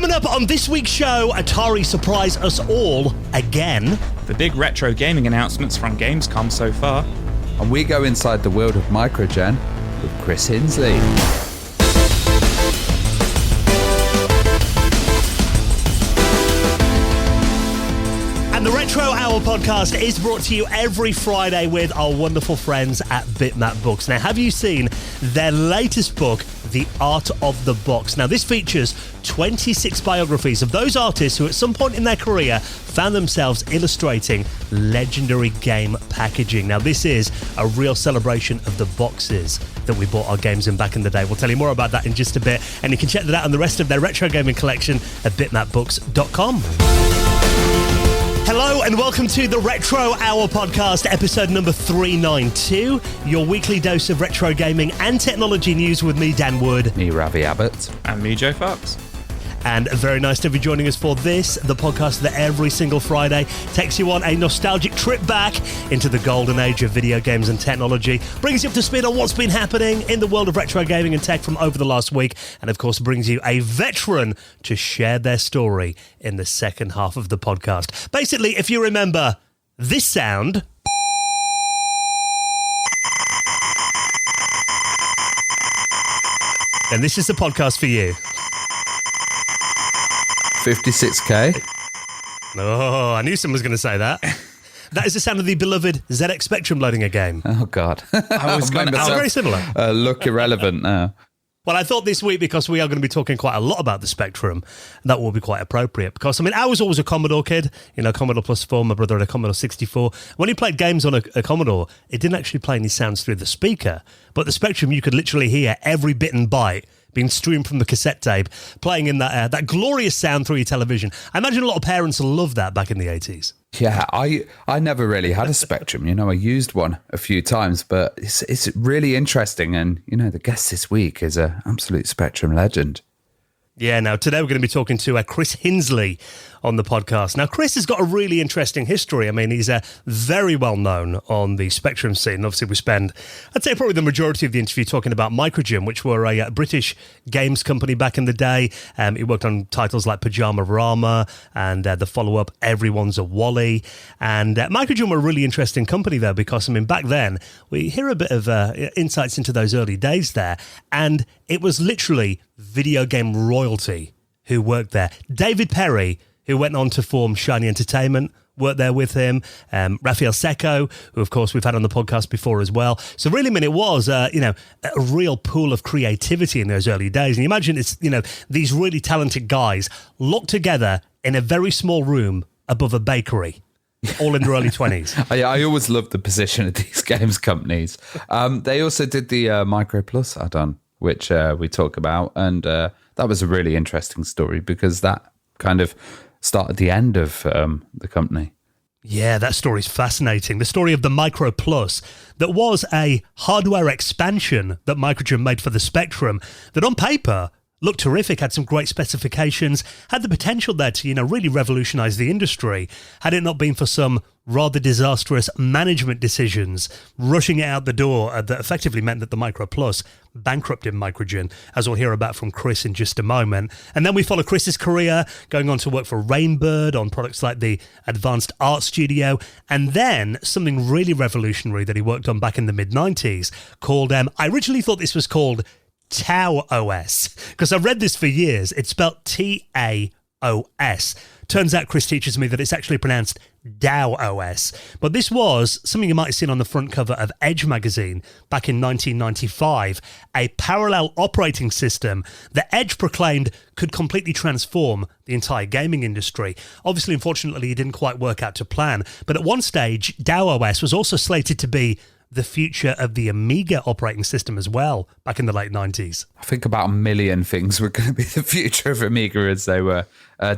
Coming up on this week's show, Atari surprise us all again. The big retro gaming announcements from Gamescom so far. And we go inside the world of Mikro-Gen with Chris Hinsley. And the Retro Hour podcast is brought to you every Friday with our wonderful friends at Bitmap Books. Now, have you seen their latest book, The Art of the Box? Now, this features 26 biographies of those artists who at some point in their career found themselves illustrating legendary game packaging. Now, this is a real celebration of the boxes that we bought our games in back in the day. We'll tell you more about that in just a bit, and you can check that out on the rest of their retro gaming collection at bitmapbooks.com. Hello and welcome to the Retro Hour podcast, episode number 392, your weekly dose of retro gaming and technology news with me, Dan Wood. Me, Ravi Abbott. And me, Joe Fox. And very nice to be joining us for this, the podcast that every single Friday takes you on a nostalgic trip back into the golden age of video games and technology, brings you up to speed on what's been happening in the world of retro gaming and tech from over the last week, and of course brings you a veteran to share their story in the second half of the podcast. Basically, if you remember this sound, then this is the podcast for you. 56k. Oh, I knew someone was going to say that. That is the sound of the beloved ZX Spectrum loading a game. Oh, God. I was going to very similar. Look irrelevant now. Well, I thought this week, because we are going to be talking quite a lot about the Spectrum, that will be quite appropriate. Because, I mean, I was always a Commodore kid, you know, Commodore Plus 4, my brother had a Commodore 64. When he played games on a Commodore, it didn't actually play any sounds through the speaker. But the Spectrum, you could literally hear every bit and byte being streamed from the cassette tape, playing in that glorious sound through your television. I imagine a lot of parents loved that back in the 80s. Yeah, I never really had a Spectrum. You know, I used one a few times, but it's really interesting. And, you know, the guest this week is an absolute Spectrum legend. Yeah, now today we're going to be talking to Chris Hinsley on the podcast. Now, Chris has got a really interesting history. I mean, he's very well known on the Spectrum scene. Obviously, we spend, I'd say, probably the majority of the interview talking about Mikro-Gen, which were a British games company back in the day. He worked on titles like Pyjamarama and the follow-up Everyone's a Wally. And Mikro-Gen were a really interesting company, though, because, I mean, back then, we hear a bit of insights into those early days there. And it was literally video game royalty who worked there. David Perry, who went on to form Shiny Entertainment, worked there with him. Rafael Secco, who, of course, we've had on the podcast before as well. So really, I mean, it was, a real pool of creativity in those early days. And you imagine it's, these really talented guys locked together in a very small room above a bakery, all in their early 20s. I always loved the position of these games companies. They also did the Micro Plus add-on, which we talk about. And that was a really interesting story because that kind of started the end of the company. Yeah, that story's fascinating. The story of the Micro Plus, that was a hardware expansion that Mikro-Gen made for the Spectrum, that on paper looked terrific, had some great specifications, had the potential there to, really revolutionise the industry, had it not been for some rather disastrous management decisions rushing it out the door that effectively meant that the Micro Plus bankrupted Mikro-Gen, as we'll hear about from Chris in just a moment. And then we follow Chris's career, going on to work for Rainbird on products like the Advanced Art Studio, and then something really revolutionary that he worked on back in the mid-90s called, I originally thought this was called TaOS, because I've read this for years. It's spelled TaOS. Turns out Chris teaches me that it's actually pronounced TaOS. But this was something you might have seen on the front cover of Edge magazine back in 1995, a parallel operating system that Edge proclaimed could completely transform the entire gaming industry. Obviously, unfortunately, it didn't quite work out to plan. But at one stage, TaOS was also slated to be the future of the Amiga operating system as well, back in the late 90s. I think about a million things were going to be the future of Amiga as they were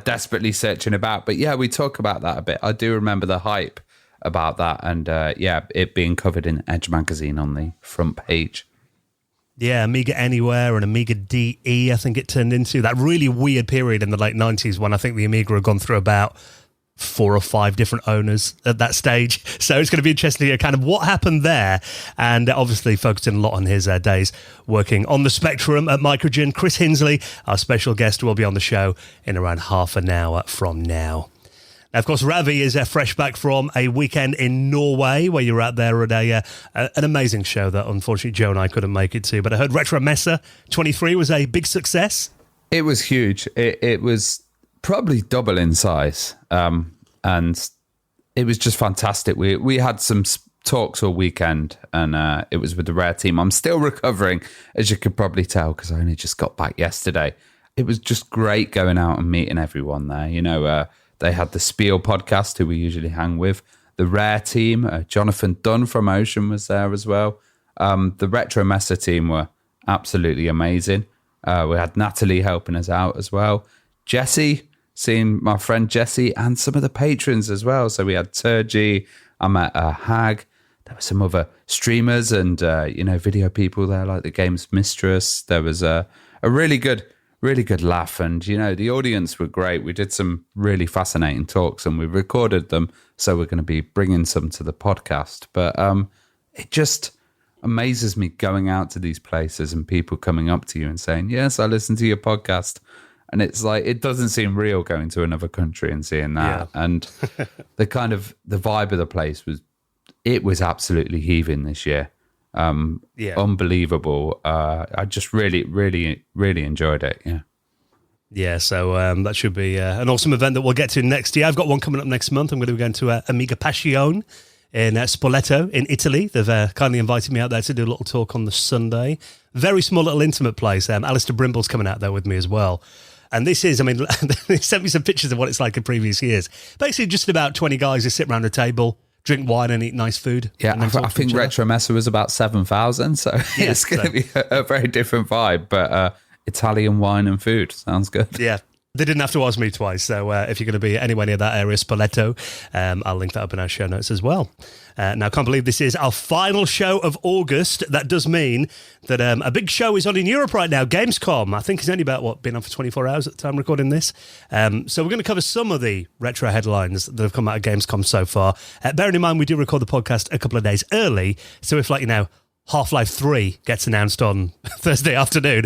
desperately searching about. But yeah, we talk about that a bit. I do remember the hype about that and it being covered in Edge magazine on the front page. Yeah, Amiga Anywhere and Amiga DE, I think it turned into. That really weird period in the late 90s when I think the Amiga had gone through about 4 or 5 different owners at that stage. So it's going to be interesting to hear kind of what happened there. And obviously focusing a lot on his days working on the Spectrum at Mikro-Gen. Chris Hinsley, our special guest, will be on the show in around half an hour from now. Now, of course, Ravi is fresh back from a weekend in Norway where you were out there at an amazing show that unfortunately Joe and I couldn't make it to. But I heard Retro Messa 23 was a big success. It was huge. It was probably double in size. And it was just fantastic. We had some talks all weekend, and it was with the Rare team. I'm still recovering, as you could probably tell, because I only just got back yesterday. It was just great going out and meeting everyone there. You know, they had the Spiel podcast, who we usually hang with. The Rare team, Jonathan Dunn from Ocean was there as well. The Retro Messa team were absolutely amazing. We had Natalie helping us out as well. Jesse, seeing my friend Jesse, and some of the patrons as well. So we had Turgy, I met Hag. There were some other streamers and, video people there, like the Games Mistress. There was a really good laugh. And, the audience were great. We did some really fascinating talks and we recorded them. So we're going to be bringing some to the podcast. But it just amazes me going out to these places and people coming up to you and saying, yes, I listened to your podcast. And it's like, it doesn't seem real going to another country and seeing that. Yeah. And the vibe of the place was absolutely heaving this year. Unbelievable. I just really, really, really enjoyed it. Yeah. Yeah, so that should be an awesome event that we'll get to next year. I've got one coming up next month. I'm going to be going to Amiga Passione in Spoleto in Italy. They've kindly invited me out there to do a little talk on the Sunday. Very small little intimate place. Alistair Brimble's coming out there with me as well. And this is, they sent me some pictures of what it's like in previous years. Basically, just about 20 guys who sit around a table, drink wine and eat nice food. Yeah, I think Retro Messa was about 7,000, so it's going to be a very different vibe. But Italian wine and food sounds good. Yeah. They didn't have to ask me twice, so if you're going to be anywhere near that area, Spoleto, I'll link that up in our show notes as well. Now, I can't believe this is our final show of August. That does mean that a big show is on in Europe right now, Gamescom. I think it's only about, been on for 24 hours at the time recording this. So we're going to cover some of the retro headlines that have come out of Gamescom so far. Bearing in mind, we do record the podcast a couple of days early, so if, Half-Life 3 gets announced on Thursday afternoon,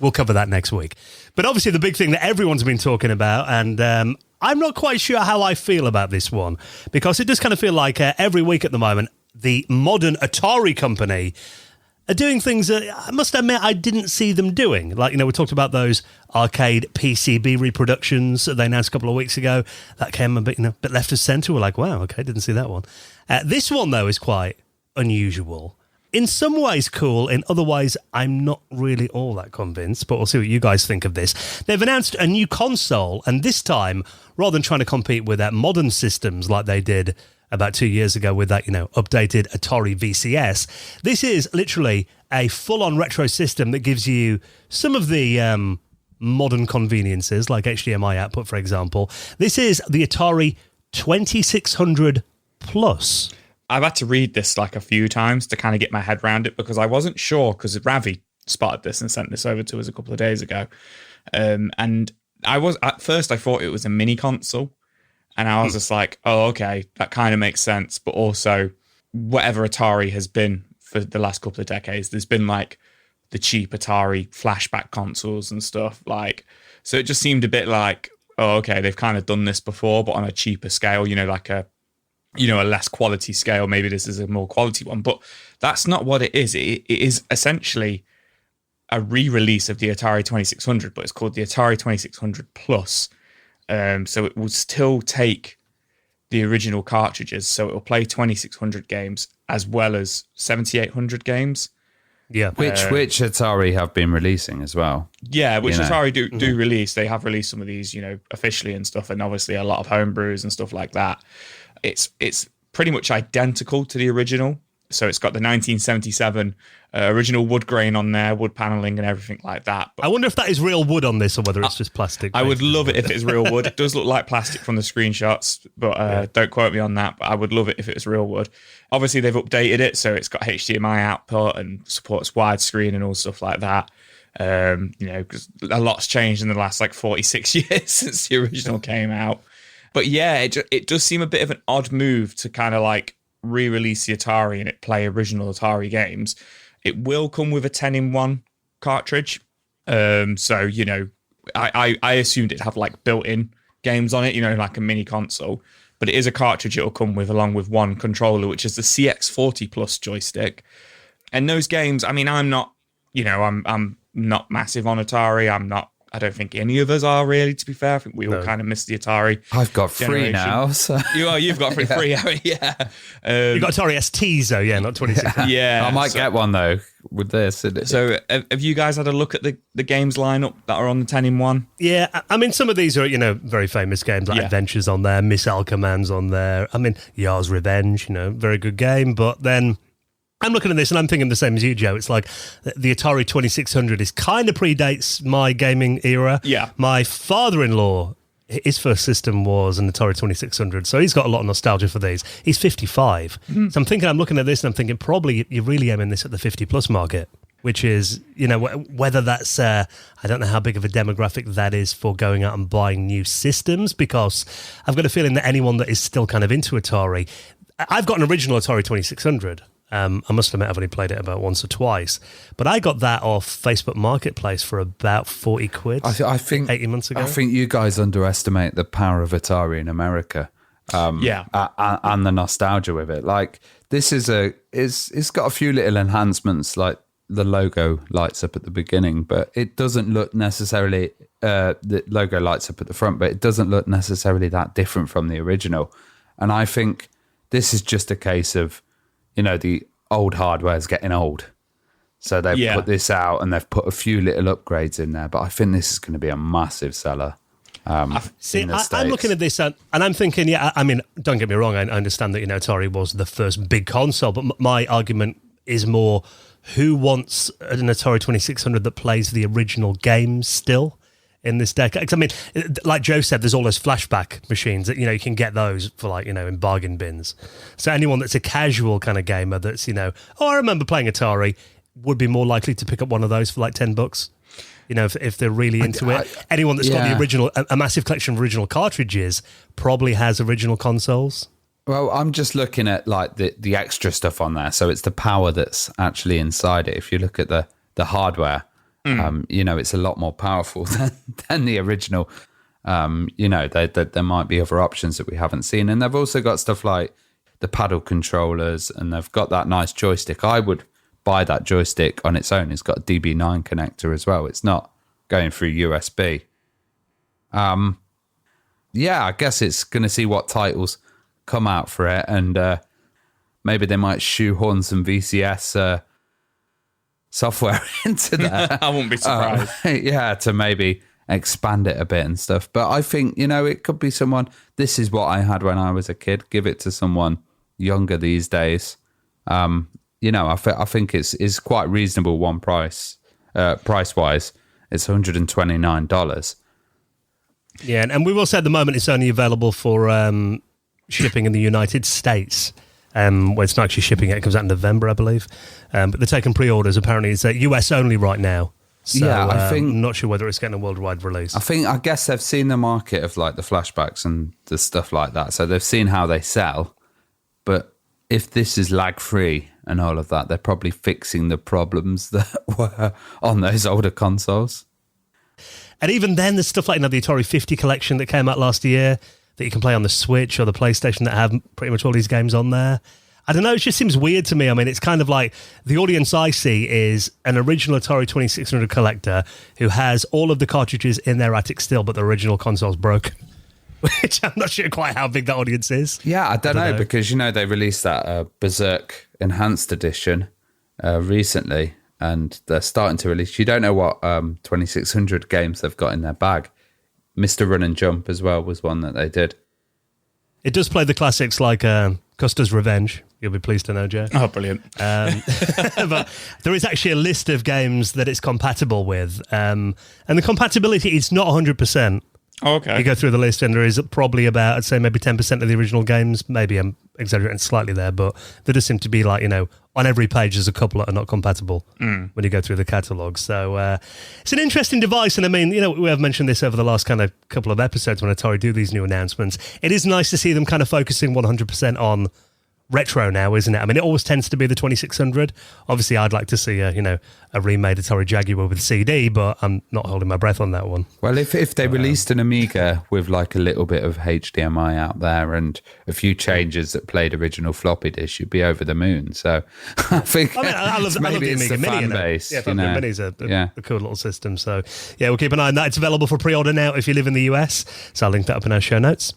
we'll cover that next week. But obviously the big thing that everyone's been talking about, and I'm not quite sure how I feel about this one, because it does kind of feel like every week at the moment, the modern Atari company are doing things that I must admit I didn't see them doing. We talked about those arcade PCB reproductions that they announced a couple of weeks ago. That came a bit, bit left of centre. We're like, wow, okay, didn't see that one. This one, though, is quite unusual. In some ways cool, in other ways I'm not really all that convinced, but we'll see what you guys think of this. They've announced a new console, and this time, rather than trying to compete with modern systems like they did about 2 years ago with that, updated Atari VCS, this is literally a full-on retro system that gives you some of the modern conveniences, like HDMI output, for example. This is the Atari 2600 Plus. I've had to read this a few times to kind of get my head around it, because I wasn't sure, because Ravi spotted this and sent this over to us a couple of days ago. And at first I thought it was a mini console, and I was just like, oh, okay, that kind of makes sense. But also, whatever Atari has been for the last couple of decades, there's been the cheap Atari flashback consoles and stuff. So it just seemed a bit like, oh, okay, they've kind of done this before, but on a cheaper scale, a less quality scale. Maybe this is a more quality one, but that's not what it is. It is essentially a re-release of the Atari 2600, but it's called the Atari 2600 Plus. So it will still take the original cartridges. So it will play 2600 games as well as 7800 games. Yeah. Which Atari have been releasing as well. Yeah, which Atari do release. They have released some of these, officially and stuff, and obviously a lot of homebrews and stuff like that. It's pretty much identical to the original. So it's got the 1977 original wood grain on there, wood paneling and everything like that. But I wonder if that is real wood on this or whether it's just plastic. I would love it if it's real wood. It does look like plastic from the screenshots, but don't quote me on that. But I would love it if it was real wood. Obviously, they've updated it, so it's got HDMI output and supports widescreen and all stuff like that. Because a lot's changed in the last 46 years since the original came out. But yeah, it does seem a bit of an odd move to kind of like re-release the Atari and it play original Atari games. It will come with a 10-in-1 cartridge. So, you know, I assumed it'd have like built-in games on it, you know, like a mini console. But it is a cartridge it'll come with along with one controller, which is the CX40 Plus joystick. And those games, I mean, I'm not massive on Atari. I don't think any of us are really, to be fair. I think we all kind of miss the Atari. I've got free generation. now. So. You've got free, haven't you? Yeah. You've got Atari STs though, yeah, not 26. Yeah. I might get one though with this. So have you guys had a look at the games lineup that are on the 10-in-1? Yeah, I mean, some of these are, you know, very famous games like Adventures on there, Missile Command's on there. I mean, Yar's Revenge, you know, very good game. But then I'm looking at this and I'm thinking the same as you, Joe. It's like the Atari 2600 is kind of predates my gaming era. Yeah. My father-in-law, his first system was an Atari 2600, so he's got a lot of nostalgia for these. He's 55. Mm-hmm. So I'm looking at this and I'm thinking probably you're really aiming this at the 50-plus market, which is, you know, whether that's, I don't know how big of a demographic that is for going out and buying new systems, because I've got a feeling that anyone that is still kind of into Atari, I've got an original Atari 2600. I must admit I've only played it about once or twice, but I got that off Facebook Marketplace for about 40 quid. I think 18 months ago. I think you guys underestimate the power of Atari in America. And the nostalgia with it. Like this it's got a few little enhancements, like the logo lights up at the beginning, but it doesn't look necessarily. The logo lights up at the front, but it doesn't look necessarily that different from the original. And I think this is just a case of, you know, the old hardware is getting old. So they've put this out and they've put a few little upgrades in there. But I think this is going to be a massive seller. I'm looking at this and I'm thinking, I mean, don't get me wrong. I understand that, you know, Atari was the first big console. But my argument is more, who wants an Atari 2600 that plays the original games still in this decade? I mean, like Joe said, there's all those flashback machines that, you know, you can get those for like, you know, in bargain bins. So anyone that's a casual kind of gamer that's, you know, I remember playing Atari, would be more likely to pick up one of those for like $10. You know, if they're really into it. Anyone that's got the original, a massive collection of original cartridges probably has original consoles. Well, I'm just looking at like the extra stuff on there. So it's the power that's actually inside it. If you look at the hardware, you know, it's a lot more powerful than the original. You know, there might be other options that we haven't seen. And they've also got stuff like the paddle controllers, and they've got that nice joystick. I would buy that joystick on its own. It's got a DB9 connector as well. It's not going through USB. Yeah, I guess it's going to see what titles come out for it. And maybe they might shoehorn some VCS software into there. I wouldn't be surprised. To maybe expand it a bit and stuff. But I think, you know, it could be someone, this is what I had when I was a kid. Give it to someone younger these days. You know, I think it's quite reasonable one price, price-wise. It's $129. Yeah, and we will say at the moment it's only available for shipping in the United States. Well, it's not actually shipping it comes out in November, I believe. But they're taking pre-orders. Apparently, it's US only right now. So, I think I'm not sure whether it's getting a worldwide release. I guess they've seen the market of like the flashbacks and the stuff like that. So they've seen how they sell. But if this is lag-free and all of that, they're probably fixing the problems that were on those older consoles. And even then, there's stuff like the Atari 50 collection that came out last year that you can play on the Switch or the PlayStation that have pretty much all these games on there. I don't know, it just seems weird to me. I mean, it's kind of like the audience I see is an original Atari 2600 collector who has all of the cartridges in their attic still, but the original console's broken. Which I'm not sure quite how big that audience is. Yeah, I don't know, because, you know, they released that Berserk Enhanced Edition recently, and they're starting to release, you don't know what 2600 games they've got in their bag. Mr. Run and Jump as well was one that they did. It does play the classics like Custer's Revenge. You'll be pleased to know, Joe. Oh, brilliant. But there is actually a list of games that it's compatible with. And the compatibility is not 100%. Oh, okay. You go through the list and there is probably about, I'd say maybe 10% of the original games. Maybe I'm exaggerating slightly there, but there does seem to be like, on every page there's a couple that are not compatible when you go through the catalogue. So it's an interesting device. And I mean, we have mentioned this over the last kind of couple of episodes when Atari do these new announcements. It is nice to see them kind of focusing 100% on retro now, isn't it? I mean, it always tends to be the 2600. Obviously, I'd like to see a remade Atari Jaguar with CD, but I'm not holding my breath on that one. Well, if they released an Amiga with like a little bit of HDMI out there and a few changes that played original floppy disk, you'd be over the moon. So I think I love the Amiga Mini. Base, yeah, the Mini's a cool little system. So yeah, we'll keep an eye on that. It's available for pre-order now if you live in the US. So I'll link that up in our show notes.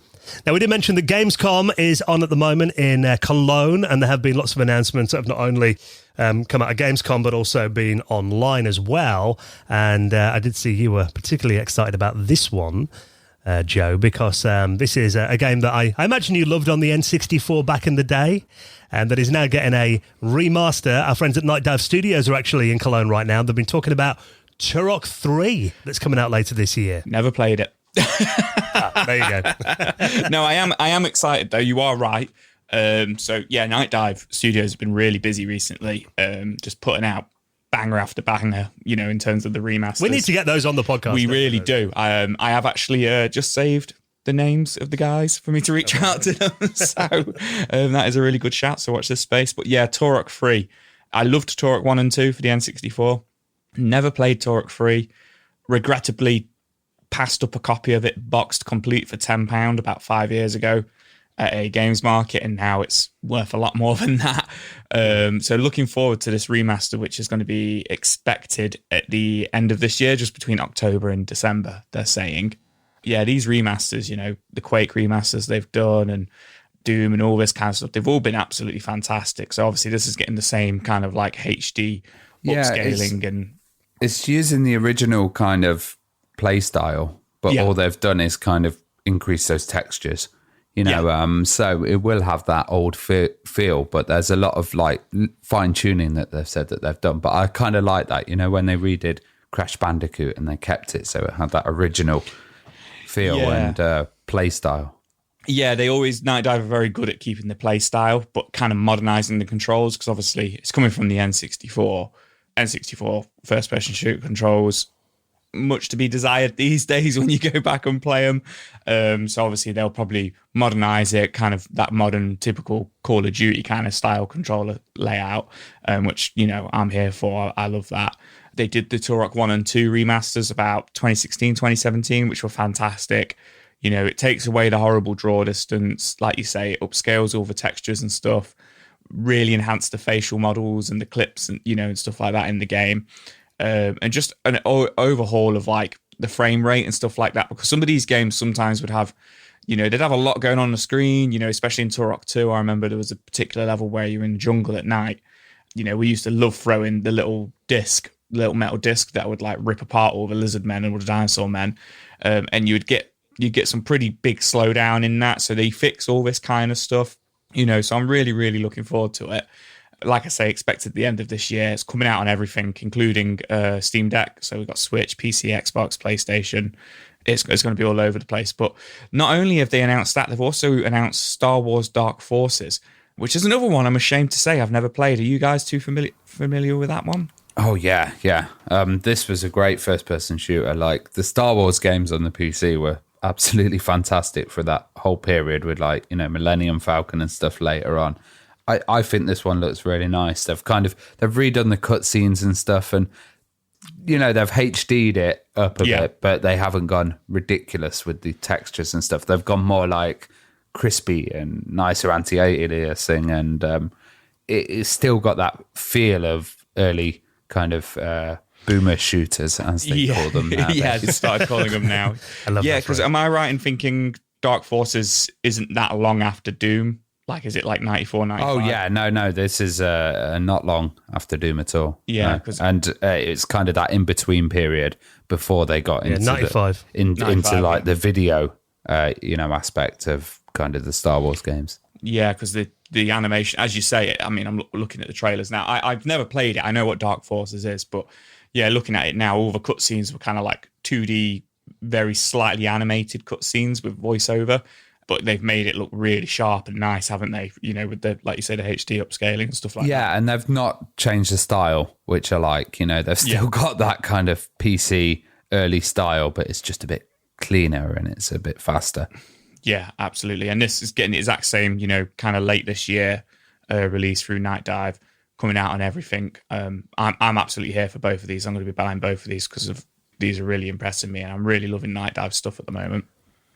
Now, we did mention that Gamescom is on at the moment in Cologne, and there have been lots of announcements that have not only come out of Gamescom, but also been online as well. And I did see you were particularly excited about this one, Joe, because this is a game that I imagine you loved on the N64 back in the day, and that is now getting a remaster. Our friends at Night Dive Studios are actually in Cologne right now. They've been talking about Turok 3 that's coming out later this year. Never played it. There you go. No, I am excited though. You are right. So yeah, Night Dive Studios have been really busy recently, just putting out banger after banger, in terms of the remasters. We need to get those on the podcast. We really do. I have actually just saved the names of the guys for me to reach out to them. So that is a really good shout. So watch this space. But yeah, Turok 3. I loved Turok 1 and 2 for the N64. Never played Turok 3. Regrettably, passed up a copy of it boxed complete for £10 about 5 years ago at a games market, and now it's worth a lot more than that. So looking forward to this remaster, which is going to be expected at the end of this year, just between October and December, they're saying. Yeah, these remasters, the Quake remasters they've done and Doom and all this kind of stuff, they've all been absolutely fantastic. So obviously this is getting the same kind of like HD upscaling. And it's using the original kind of play style, but all they've done is kind of increase those textures, so it will have that old feel, but there's a lot of like fine tuning that they've said that they've done. But I kind of like that, when they redid Crash Bandicoot and they kept it so it had that original feel and play style. Yeah, Night Dive are very good at keeping the play style, but kind of modernizing the controls, because obviously it's coming from the N64 first person shooter controls. Much to be desired these days when you go back and play them. So obviously they'll probably modernize it, kind of that modern, typical Call of Duty kind of style controller layout, which, I'm here for. I love that. They did the Turok 1 and 2 remasters about 2016, 2017, which were fantastic. It takes away the horrible draw distance. Like you say, it upscales all the textures and stuff, really enhanced the facial models and the clips and, and stuff like that in the game. And just an overhaul of like the frame rate and stuff like that, because some of these games sometimes would have, they'd have a lot going on the screen, especially in Turok 2. I remember there was a particular level where you're in the jungle at night. We used to love throwing the little metal disc that would like rip apart all the lizard men and all the dinosaur men. And you'd get some pretty big slowdown in that. So they fix all this kind of stuff, so I'm really, really looking forward to it. Like I say, expected at the end of this year. It's coming out on everything, including Steam Deck. So we've got Switch, PC, Xbox, PlayStation. It's going to be all over the place. But not only have they announced that, they've also announced Star Wars Dark Forces, which is another one I'm ashamed to say I've never played. Are you guys too familiar with that one? Oh, yeah. This was a great first-person shooter. Like, the Star Wars games on the PC were absolutely fantastic for that whole period with, like, Millennium Falcon and stuff later on. I think this one looks really nice. They've redone the cutscenes and stuff, and they've HD'd it up a bit, but they haven't gone ridiculous with the textures and stuff. They've gone more like crispy and nicer anti-aliasing, and it's still got that feel of early kind of boomer shooters, as they call them now. Yeah, they started calling them now. I love that. Because am I right in thinking Dark Forces isn't that long after Doom? Like, is it like 94, 95? Oh, yeah. No. This is not long after Doom at all. Yeah. No. And it's kind of that in-between period before they got into 95. 95, into like the video, aspect of kind of the Star Wars games. Yeah, because the animation, as you say, I mean, I'm looking at the trailers now. I've never played it. I know what Dark Forces is, but yeah, looking at it now, all the cutscenes were kind of like 2D very slightly animated cutscenes with voiceover, but they've made it look really sharp and nice, haven't they? You know, with the, like you say, the HD upscaling and stuff like that. Yeah, and they've not changed the style, which I like. You know, they've still got that kind of PC early style, but it's just a bit cleaner and it's a bit faster. Yeah, absolutely. And this is getting the exact same, you know, kind of late this year release through Night Dive, coming out on everything. I'm absolutely here for both of these. I'm going to be buying both of these because these are really impressing me, and I'm really loving Night Dive stuff at the moment.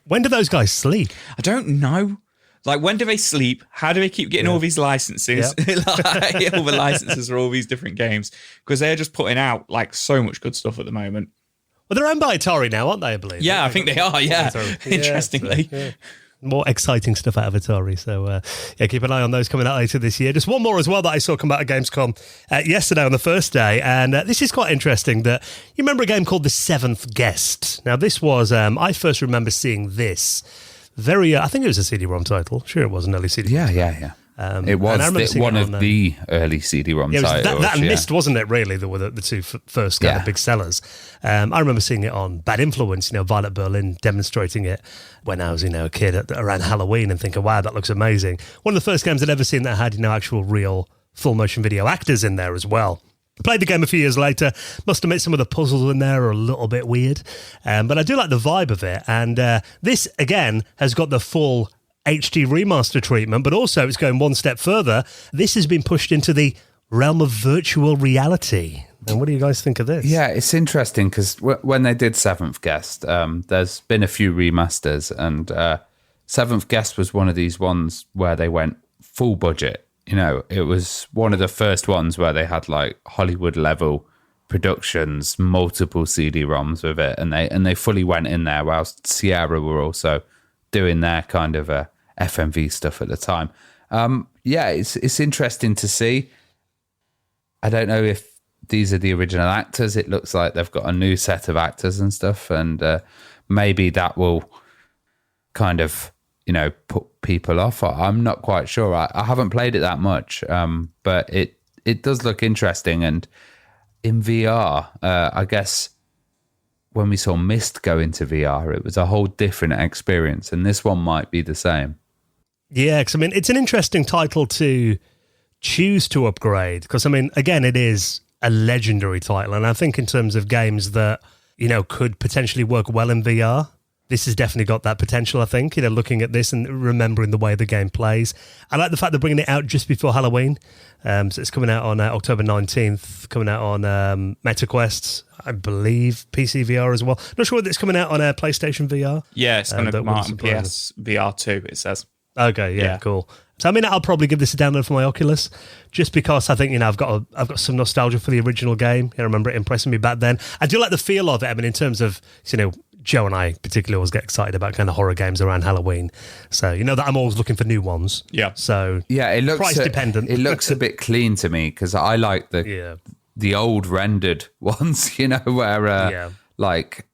When do those guys sleep? I don't know. Like, when do they sleep? How do they keep getting all these licenses? Like, all the licenses for all these different games? Because they're just putting out like so much good stuff at the moment. Well, they're owned by Atari now, aren't they, I believe? Yeah, I think they are, yeah. Interestingly. Yeah. More exciting stuff out of Atari. So, keep an eye on those coming out later this year. Just one more as well that I saw come out at Gamescom yesterday on the first day. And this is quite interesting that you remember a game called The Seventh Guest. Now, this was, I first remember seeing this I think it was a CD-ROM title. Sure, it was an early CD-ROM. Yeah. It was one of the early CD-ROM titles. That and Myst, wasn't it, really? That were the two first kind of big sellers. I remember seeing it on Bad Influence, Violet Berlin demonstrating it when I was, a kid around Halloween and thinking, wow, that looks amazing. One of the first games I'd ever seen that had, actual real full motion video actors in there as well. Played the game a few years later. Must admit some of the puzzles in there are a little bit weird. But I do like the vibe of it. And this, again, has got the full HD remaster treatment, but also it's going one step further. This has been pushed into the realm of virtual reality. And what do you guys think of this? Yeah, it's interesting because when they did Seventh Guest, there's been a few remasters, and Seventh Guest was one of these ones where they went full budget. It was one of the first ones where they had like Hollywood level productions, multiple CD-ROMs with it, and they fully went in there, whilst Sierra were also doing their kind of FMV stuff at the time. It's interesting to see. I don't know if these are the original actors. It looks like they've got a new set of actors and stuff, and maybe that will kind of, put people off. I'm not quite sure. I haven't played it that much, but it does look interesting. And in VR, I guess when we saw Myst go into VR, it was a whole different experience, and this one might be the same. Yeah, because it's an interesting title to choose to upgrade, because again, it is a legendary title, and I think in terms of games that could potentially work well in VR, this has definitely got that potential. I think looking at this and remembering the way the game plays, I like the fact they're bringing it out just before Halloween. So it's coming out on October 19th, coming out on MetaQuest, I believe, PC VR as well. Not sure whether it's coming out on PlayStation VR. Yeah, it's going to come out on PS VR 2, it says. Okay, yeah, cool. So I'll probably give this a download for my Oculus, just because I think I've got some nostalgia for the original game. I remember it impressing me back then. I do like the feel of it. In terms of Joe and I particularly always get excited about kind of horror games around Halloween. So that I'm always looking for new ones. Yeah. So it looks price dependent. It looks a bit clean to me because I like the old rendered ones. Where like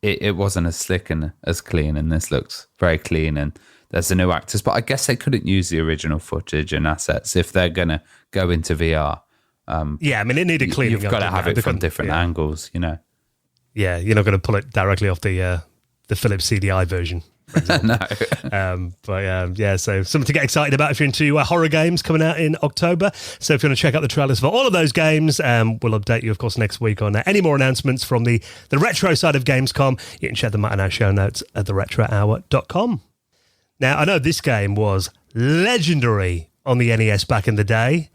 it wasn't as slick and as clean, and this looks very clean. And there's the new actors, but I guess they couldn't use the original footage and assets if they're going to go into VR. It needed cleaning. You've got to have it from different angles. Yeah, you're not going to pull it directly off the Philips CDI version. No. So something to get excited about if you're into horror games coming out in October. So if you want to check out the trailers for all of those games, we'll update you, of course, next week on any more announcements from the retro side of Gamescom. You can check them out in our show notes at theretrohour.com. Now, I know this game was legendary on the NES back in the day.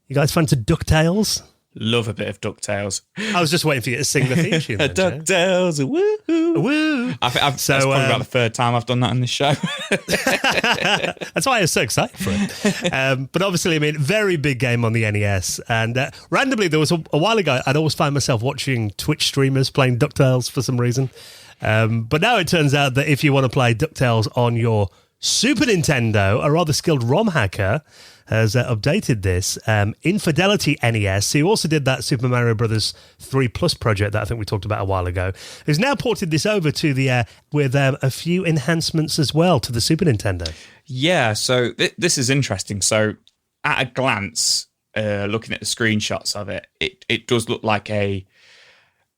You guys fancy DuckTales? Love a bit of DuckTales. I was just waiting for you to sing the theme tune. DuckTales, woo! Woo! That's probably about the third time I've done that on this show. That's why I was so excited for it. But obviously, very big game on the NES. And randomly, there was a while ago, I'd always find myself watching Twitch streamers playing DuckTales for some reason. But now it turns out that if you want to play DuckTales on your Super Nintendo, a rather skilled ROM hacker has updated this. Infidelity NES, who also did that Super Mario Bros. 3 Plus project that I think we talked about a while ago, has now ported this over to the with a few enhancements as well to the Super Nintendo. Yeah, so this is interesting. So at a glance, looking at the screenshots of it, it does look like a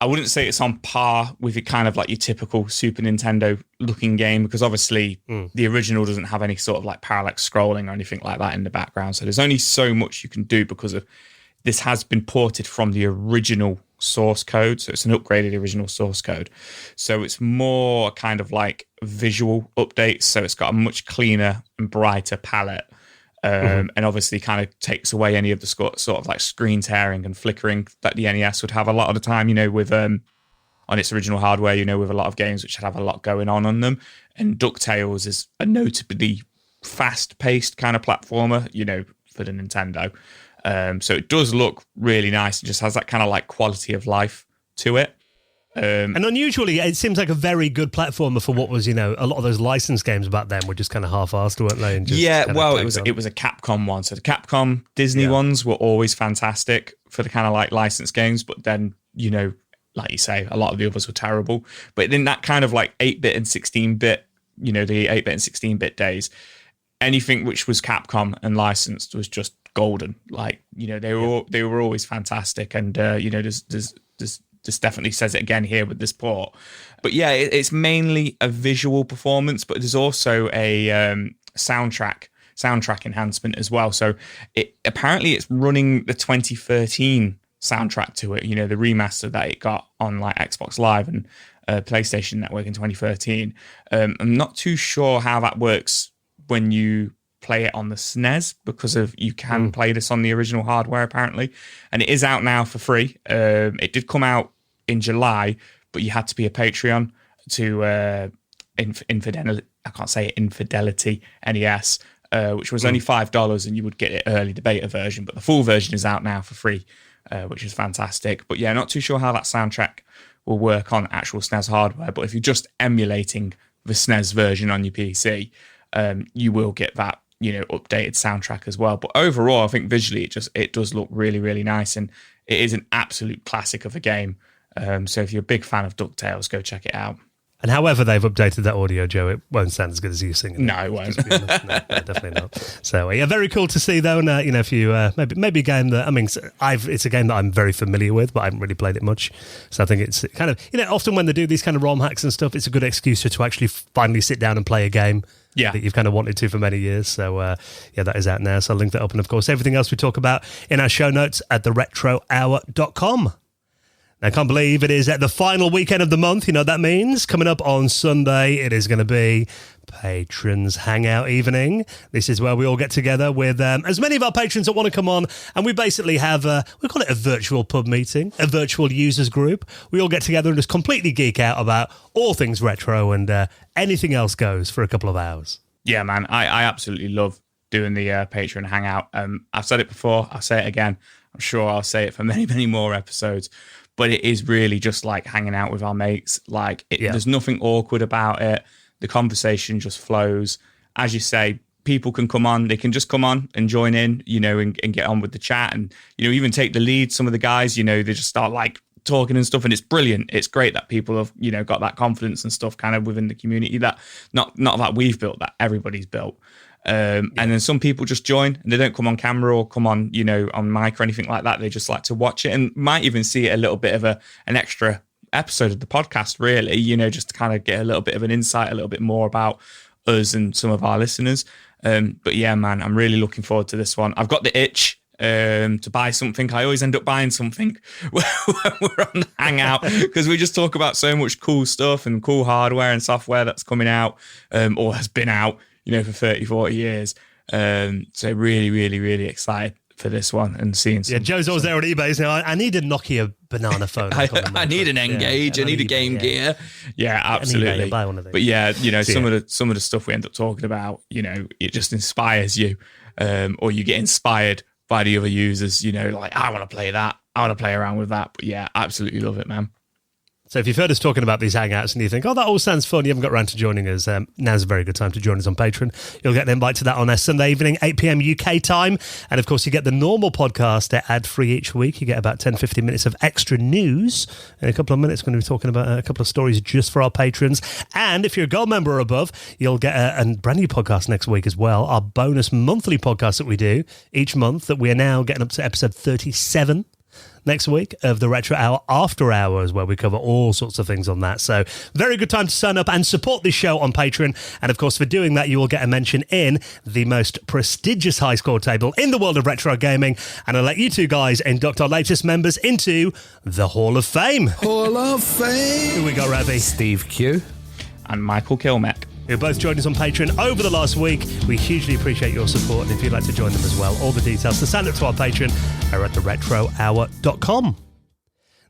I wouldn't say it's on par with your kind of like your typical Super Nintendo looking game, because obviously the original doesn't have any sort of like parallax scrolling or anything like that in the background. So there's only so much you can do because of this has been ported from the original source code. So it's an upgraded original source code. So it's more kind of like visual updates. So it's got a much cleaner and brighter palette. And obviously kind of takes away any of the sort of like screen tearing and flickering that the NES would have a lot of the time, with on its original hardware, with a lot of games which have a lot going on them. And DuckTales is a notably fast-paced kind of platformer, for the Nintendo. So it does look really nice. It just has that kind of like quality of life to it. And unusually, it seems like a very good platformer for what was, a lot of those licensed games back then were just kind of half-assed, weren't they? And just it was a Capcom one. So the Capcom Disney ones were always fantastic for the kind of like licensed games. But then, like you say, a lot of the others were terrible. But in that kind of like 8-bit and 16-bit, the 8-bit and 16-bit days, anything which was Capcom and licensed was just golden. Like, they were always fantastic. And, this definitely says it again here with this port. But yeah, it's mainly a visual performance, but there's also a soundtrack enhancement as well. So apparently it's running the 2013 soundtrack to it, the remaster that it got on like Xbox Live and PlayStation Network in 2013. I'm not too sure how that works when you play it on the SNES, because of you can play this on the original hardware apparently, and it is out now for free. It did come out in July, but you had to be a Patreon to Infidelity NES, which was only $5, and you would get it early, the beta version, but the full version is out now for free, which is fantastic. But yeah, not too sure how that soundtrack will work on actual SNES hardware, but if you're just emulating the SNES version on your PC, you will get that updated soundtrack as well. But overall, I think visually it does look really, really nice, and it is an absolute classic of a game. So if you're a big fan of DuckTales, go check it out. And however they've updated that audio, Joe, it won't sound as good as you singing. No, it won't. No, definitely not. So yeah, very cool to see though. And if you maybe a game that it's a game that I'm very familiar with, but I haven't really played it much. So I think it's kind of often when they do these kind of ROM hacks and stuff, it's a good excuse to actually finally sit down and play a game. Yeah, that you've kind of wanted to for many years. So, that is out now. So I'll link that up. And, of course, everything else we talk about in our show notes at theretrohour.com. I can't believe it is at the final weekend of the month. You know what that means? Coming up on Sunday, it is going to be Patrons Hangout Evening. This is where we all get together with as many of our patrons that want to come on, and we basically have, we call it a virtual pub meeting, a virtual users group. We all get together and just completely geek out about all things retro, and anything else goes for a couple of hours. Yeah, man, I absolutely love doing the Patron Hangout. I've said it before, I'll say it again. I'm sure I'll say it for many, many more episodes. But it is really just like hanging out with our mates. There's nothing awkward about it. The conversation just flows. As you say, people can come on. They can just come on and join in, and get on with the chat, and even take the lead. Some of the guys, they just start like talking and stuff, and it's brilliant. It's great that people have got that confidence and stuff kind of within the community that not that we've built, that everybody's built. And then some people just join and they don't come on camera or come on, on mic or anything like that. They just like to watch it and might even see it a little bit of an extra episode of the podcast, really, just to kind of get a little bit of an insight, a little bit more about us and some of our listeners. But yeah, man, I'm really looking forward to this one. I've got the itch to buy something. I always end up buying something when we're on the Hangout, because we just talk about so much cool stuff and cool hardware and software that's coming out or has been out, for 30, 40 years. So really, really, really excited for this one and seeing some. Yeah, Joe's always there on eBay saying, I need a Nokia banana phone. I need an Engage. I need a Game Gear. Yeah, absolutely. Buy one of these. But yeah, some of the stuff we end up talking about, it just inspires you, or you get inspired by the other users, like, I want to play that. I want to play around with that. But yeah, absolutely love it, man. So if you've heard us talking about these Hangouts and you think, that all sounds fun, you haven't got around to joining us, now's a very good time to join us on Patreon. You'll get an invite to that on a Sunday evening, 8 p.m. UK time. And of course, you get the normal podcast ad-free each week. You get about 10, 15 minutes of extra news. In a couple of minutes, we're going to be talking about a couple of stories just for our patrons. And if you're a gold member or above, you'll get a brand new podcast next week as well. Our bonus monthly podcast that we do each month, that we are now getting up to episode 37. next week of the Retro Hour After Hours, where we cover all sorts of things on that. So very good time to sign up and support this show on Patreon. And of course, for doing that, you will get a mention in the most prestigious high score table in the world of retro gaming. And I'll let you two guys induct our latest members into the Hall of Fame. Hall of Fame. Who we got, Ravi? Steve Q. And Michael Kilmeck, who both joined us on Patreon over the last week. We hugely appreciate your support, and if you'd like to join them as well, all the details to sign up to our Patreon are at theretrohour.com.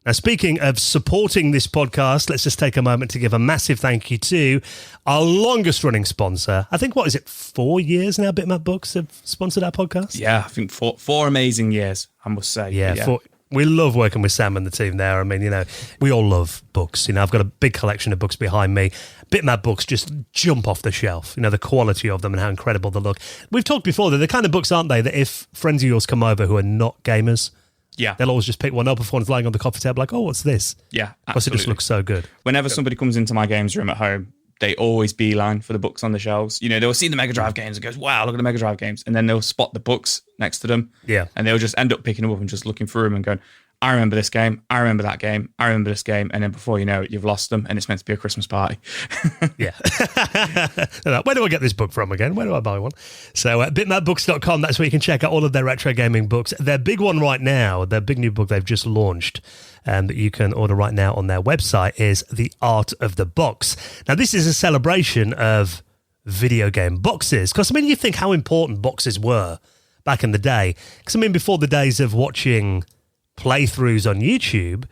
Now, speaking of supporting this podcast, let's just take a moment to give a massive thank you to our longest-running sponsor. I think, 4 years now Bitmap Books have sponsored our podcast? Yeah, I think four amazing years, I must say. Yeah. We love working with Sam and the team there. I mean, we all love books. I've got a big collection of books behind me. Bitmap books just jump off the shelf. The quality of them and how incredible they look. We've talked before, they're the kind of books, aren't they, that if friends of yours come over who are not gamers, they'll always just pick one up if one's lying on the coffee table, like, oh, what's this? Yeah, absolutely. Because it just looks so good. Whenever somebody comes into my games room at home, they always beeline for the books on the shelves. They'll see the Mega Drive games and goes, wow, look at the Mega Drive games. And then they'll spot the books next to them. Yeah. And they'll just end up picking them up and just looking through them and going, I remember this game, I remember that game, I remember this game, and then before you know it, you've lost them, and it's meant to be a Christmas party. Yeah. Where do I get this book from again? Where do I buy one? So bitmapbooks.com, that's where you can check out all of their retro gaming books. Their big one right now, their big new book they've just launched, that you can order right now on their website, is The Art of the Box. Now, this is a celebration of video game boxes, because, you think how important boxes were back in the day. Because, before the days of watching playthroughs on YouTube,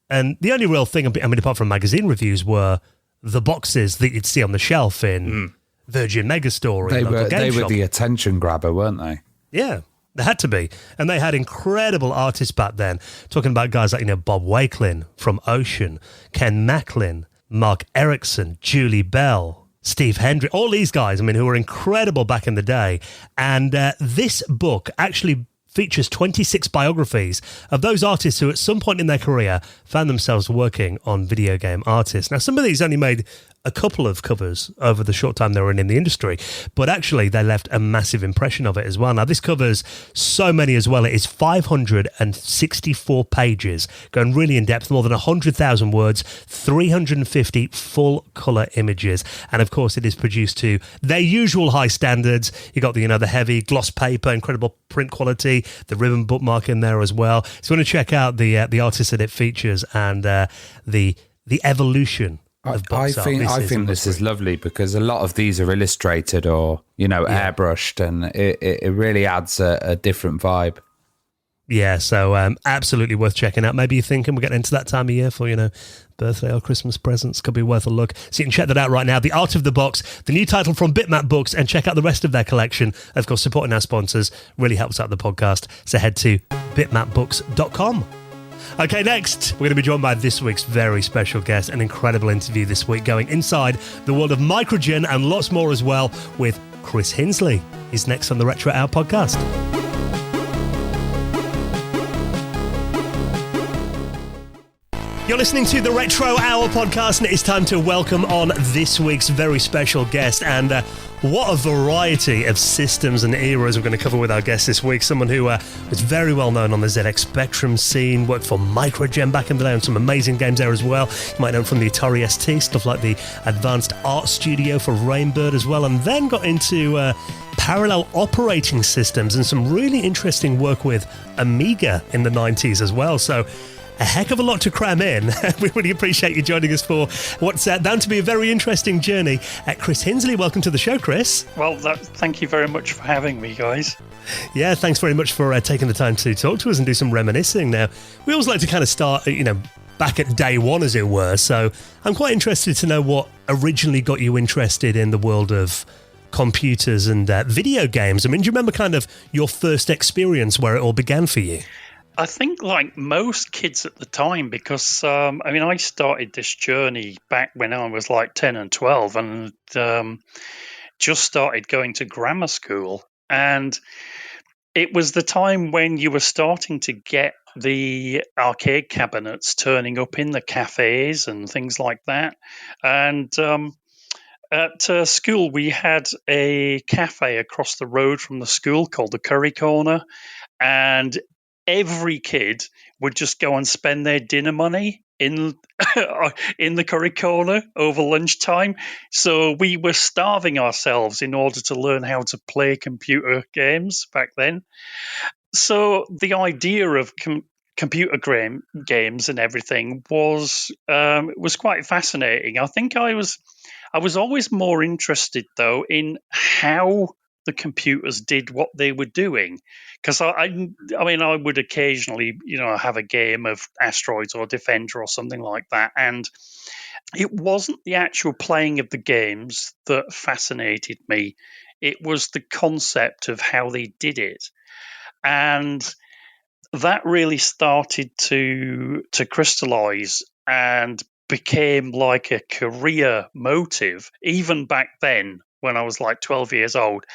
and the only real thing, apart from magazine reviews, were the boxes that you'd see on the shelf in Virgin Megastore. They were the attention grabber, weren't they? Yeah, they had to be. And they had incredible artists back then, talking about guys like, Bob Wakelin from Ocean, Ken Macklin, Mark Erickson, Julie Bell, Steve Hendry, all these guys, who were incredible back in the day. And this book actually features 26 biographies of those artists who at some point in their career found themselves working on video game artists. Now, some of these only made a couple of covers over the short time they were in the industry, but actually they left a massive impression of it as well. Now, this covers so many as well. It is 564 pages, going really in depth, more than 100,000 words, 350 full colour images. And of course, it is produced to their usual high standards. You got the heavy gloss paper, incredible print quality, the ribbon bookmark in there as well. So you want to check out the artists that it features and the evolution. I think this is lovely because a lot of these are illustrated or airbrushed, and it really adds a different vibe. Yeah, so absolutely worth checking out. Maybe you're thinking we're getting into that time of year for birthday or Christmas presents. Could be worth a look. So you can check that out right now. The Art of the Box, the new title from Bitmap Books, and check out the rest of their collection. Of course, supporting our sponsors really helps out the podcast. So head to bitmapbooks.com. Okay, next, we're going to be joined by this week's very special guest, an incredible interview this week going inside the world of Mikro-Gen and lots more as well with Chris Hinsley. He's next on the Retro Hour podcast. You're listening to the Retro Hour podcast, and it's time to welcome on this week's very special guest. And what a variety of systems and eras we're going to cover with our guest this week. Someone who was very well known on the ZX Spectrum scene, worked for Mikro-Gen back in the day on some amazing games there as well. You might know him from the Atari ST, stuff like the Advanced Art Studio for Rainbird as well, and then got into parallel operating systems and some really interesting work with Amiga in the 90s as well. So a heck of a lot to cram in. We really appreciate you joining us for what's bound to be a very interesting journey. Chris Hinsley, welcome to the show, Chris. Well, thank you very much for having me, guys. Yeah, thanks very much for taking the time to talk to us and do some reminiscing. Now, we always like to kind of start, back at day one, as it were. So I'm quite interested to know what originally got you interested in the world of computers and video games. Do you remember kind of your first experience where it all began for you? I think like most kids at the time, because, I started this journey back when I was like 10 and 12 and just started going to grammar school. And it was the time when you were starting to get the arcade cabinets turning up in the cafes and things like that. And at school, we had a cafe across the road from the school called the Curry Corner. And every kid would just go and spend their dinner money in in the curry corner over lunchtime. So we were starving ourselves in order to learn how to play computer games back then. So the idea of computer games and everything was quite fascinating. I think I was always more interested though in how the computers did what they were doing, because I mean I would occasionally have a game of Asteroids or Defender or something like that, and it wasn't the actual playing of the games that fascinated me. It was the concept of how they did it, and that really started to crystallize and became like a career motive even back then when I was like 12 years old.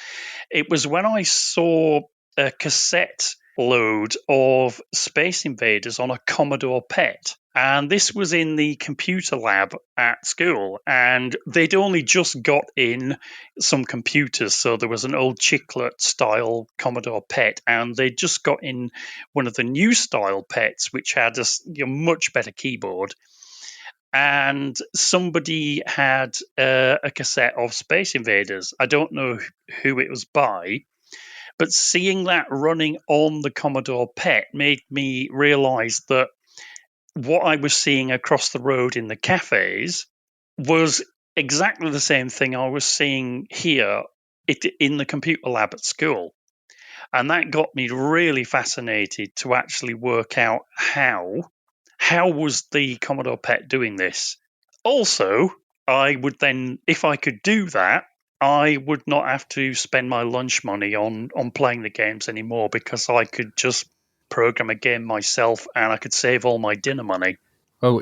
It was when I saw a cassette load of Space Invaders on a Commodore PET. And this was in the computer lab at school. And they'd only just got in some computers. So there was an old chiclet style Commodore PET. And they'd just got in one of the new style PETs, which had a much better keyboard. And somebody had a cassette of Space Invaders. I don't know who it was by, but seeing that running on the Commodore PET made me realize that what I was seeing across the road in the cafes was exactly the same thing I was seeing here in the computer lab at school. And that got me really fascinated to actually work out how was the Commodore PET doing this. Also, I would then, if I could do that, I would not have to spend my lunch money on playing the games anymore, because I could just program a game myself and I could save all my dinner money. Well,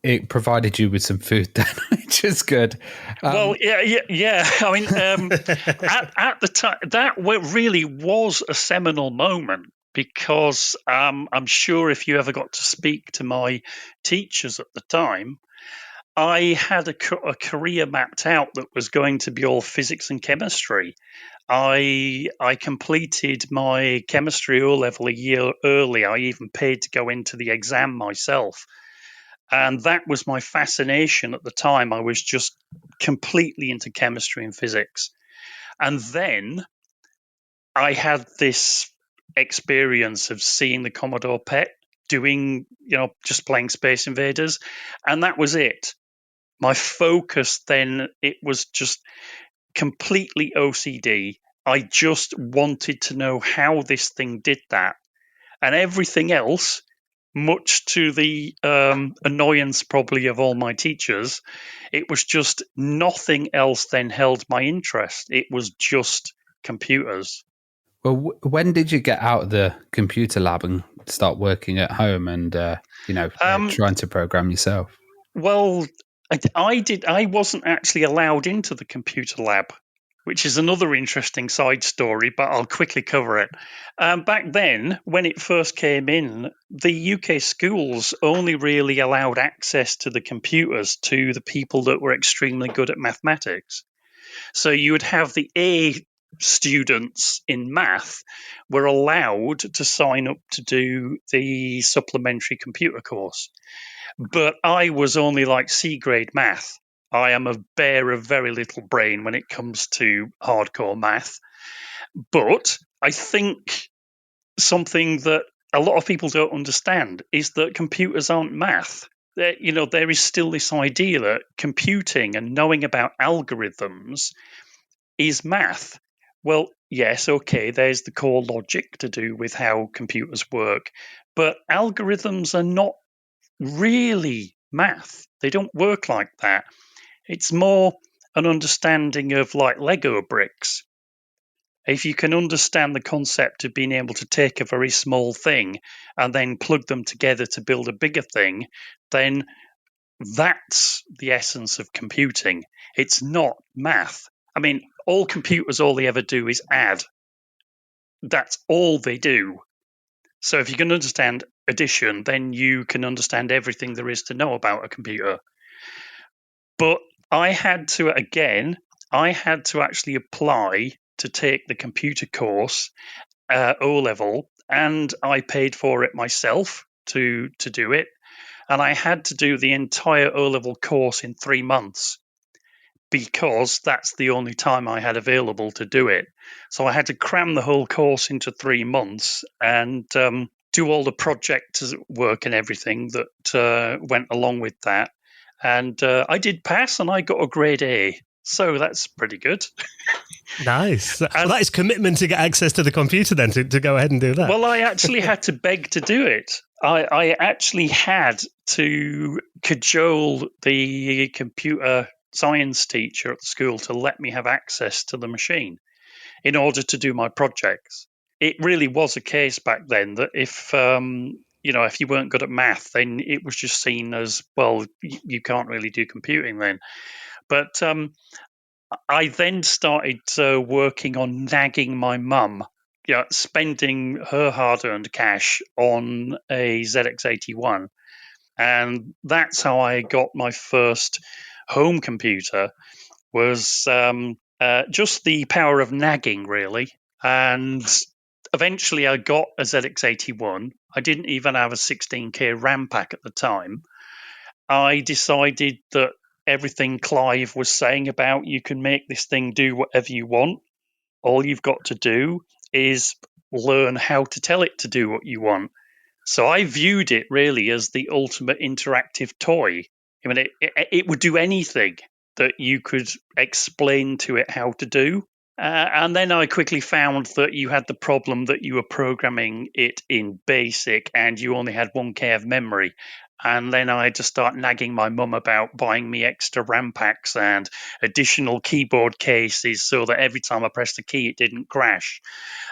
it provided you with some food then, which is good. Well, yeah. I mean, at the time, that really was a seminal moment, because I'm sure if you ever got to speak to my teachers at the time, I had a career mapped out that was going to be all physics and chemistry. I completed my chemistry O-level a year early. I even paid to go into the exam myself. And that was my fascination at the time. I was just completely into chemistry and physics. And then I had this experience of seeing the Commodore PET doing, just playing Space Invaders. And that was it. My focus then, it was just completely OCD. I just wanted to know how this thing did that. And everything else, much to the annoyance probably of all my teachers, it was just nothing else then held my interest. It was just computers. Well, when did you get out of the computer lab and start working at home and, trying to program yourself? Well, I wasn't actually allowed into the computer lab, which is another interesting side story, but I'll quickly cover it. Back then, when it first came in, the UK schools only really allowed access to the computers to the people that were extremely good at mathematics. So you would have the A students in math were allowed to sign up to do the supplementary computer course. But I was only like C grade math. I am a bear of very little brain when it comes to hardcore math. But I think something that a lot of people don't understand is that computers aren't math. There is still this idea that computing and knowing about algorithms is math. Well, yes, okay, there's the core logic to do with how computers work, but algorithms are not really math. They don't work like that. It's more an understanding of like Lego bricks. If you can understand the concept of being able to take a very small thing and then plug them together to build a bigger thing, then that's the essence of computing. It's not math. I mean, all computers, all they ever do is add. That's all they do. So if you can understand addition, then you can understand everything there is to know about a computer. But I had to actually apply to take the computer course O-level, and I paid for it myself to do it. And I had to do the entire O-level course in 3 months because that's the only time I had available to do it. So I had to cram the whole course into 3 months and do all the project work and everything that went along with that. And I did pass, and I got a grade A. So that's pretty good. Nice. Well, that is commitment to get access to the computer then, to go ahead and do that. Well, I actually had to beg to do it. I actually had to cajole the computer science teacher at the school to let me have access to the machine in order to do my projects. It really was a case back then that if you weren't good at math, then it was just seen as, well, you can't really do computing then. But I then started working on nagging my mum, spending her hard-earned cash on a ZX81. And that's how I got my first home computer, was just the power of nagging, really. And eventually I got a ZX81. I didn't even have a 16K RAM pack at the time. I decided that everything Clive was saying about you can make this thing do whatever you want, all you've got to do is learn how to tell it to do what you want. So I viewed it really as the ultimate interactive toy. I mean, it would do anything that you could explain to it how to do. And then I quickly found that you had the problem that you were programming it in BASIC and you only had 1K of memory. And then I had to start nagging my mum about buying me extra RAM packs and additional keyboard cases so that every time I pressed the key, it didn't crash.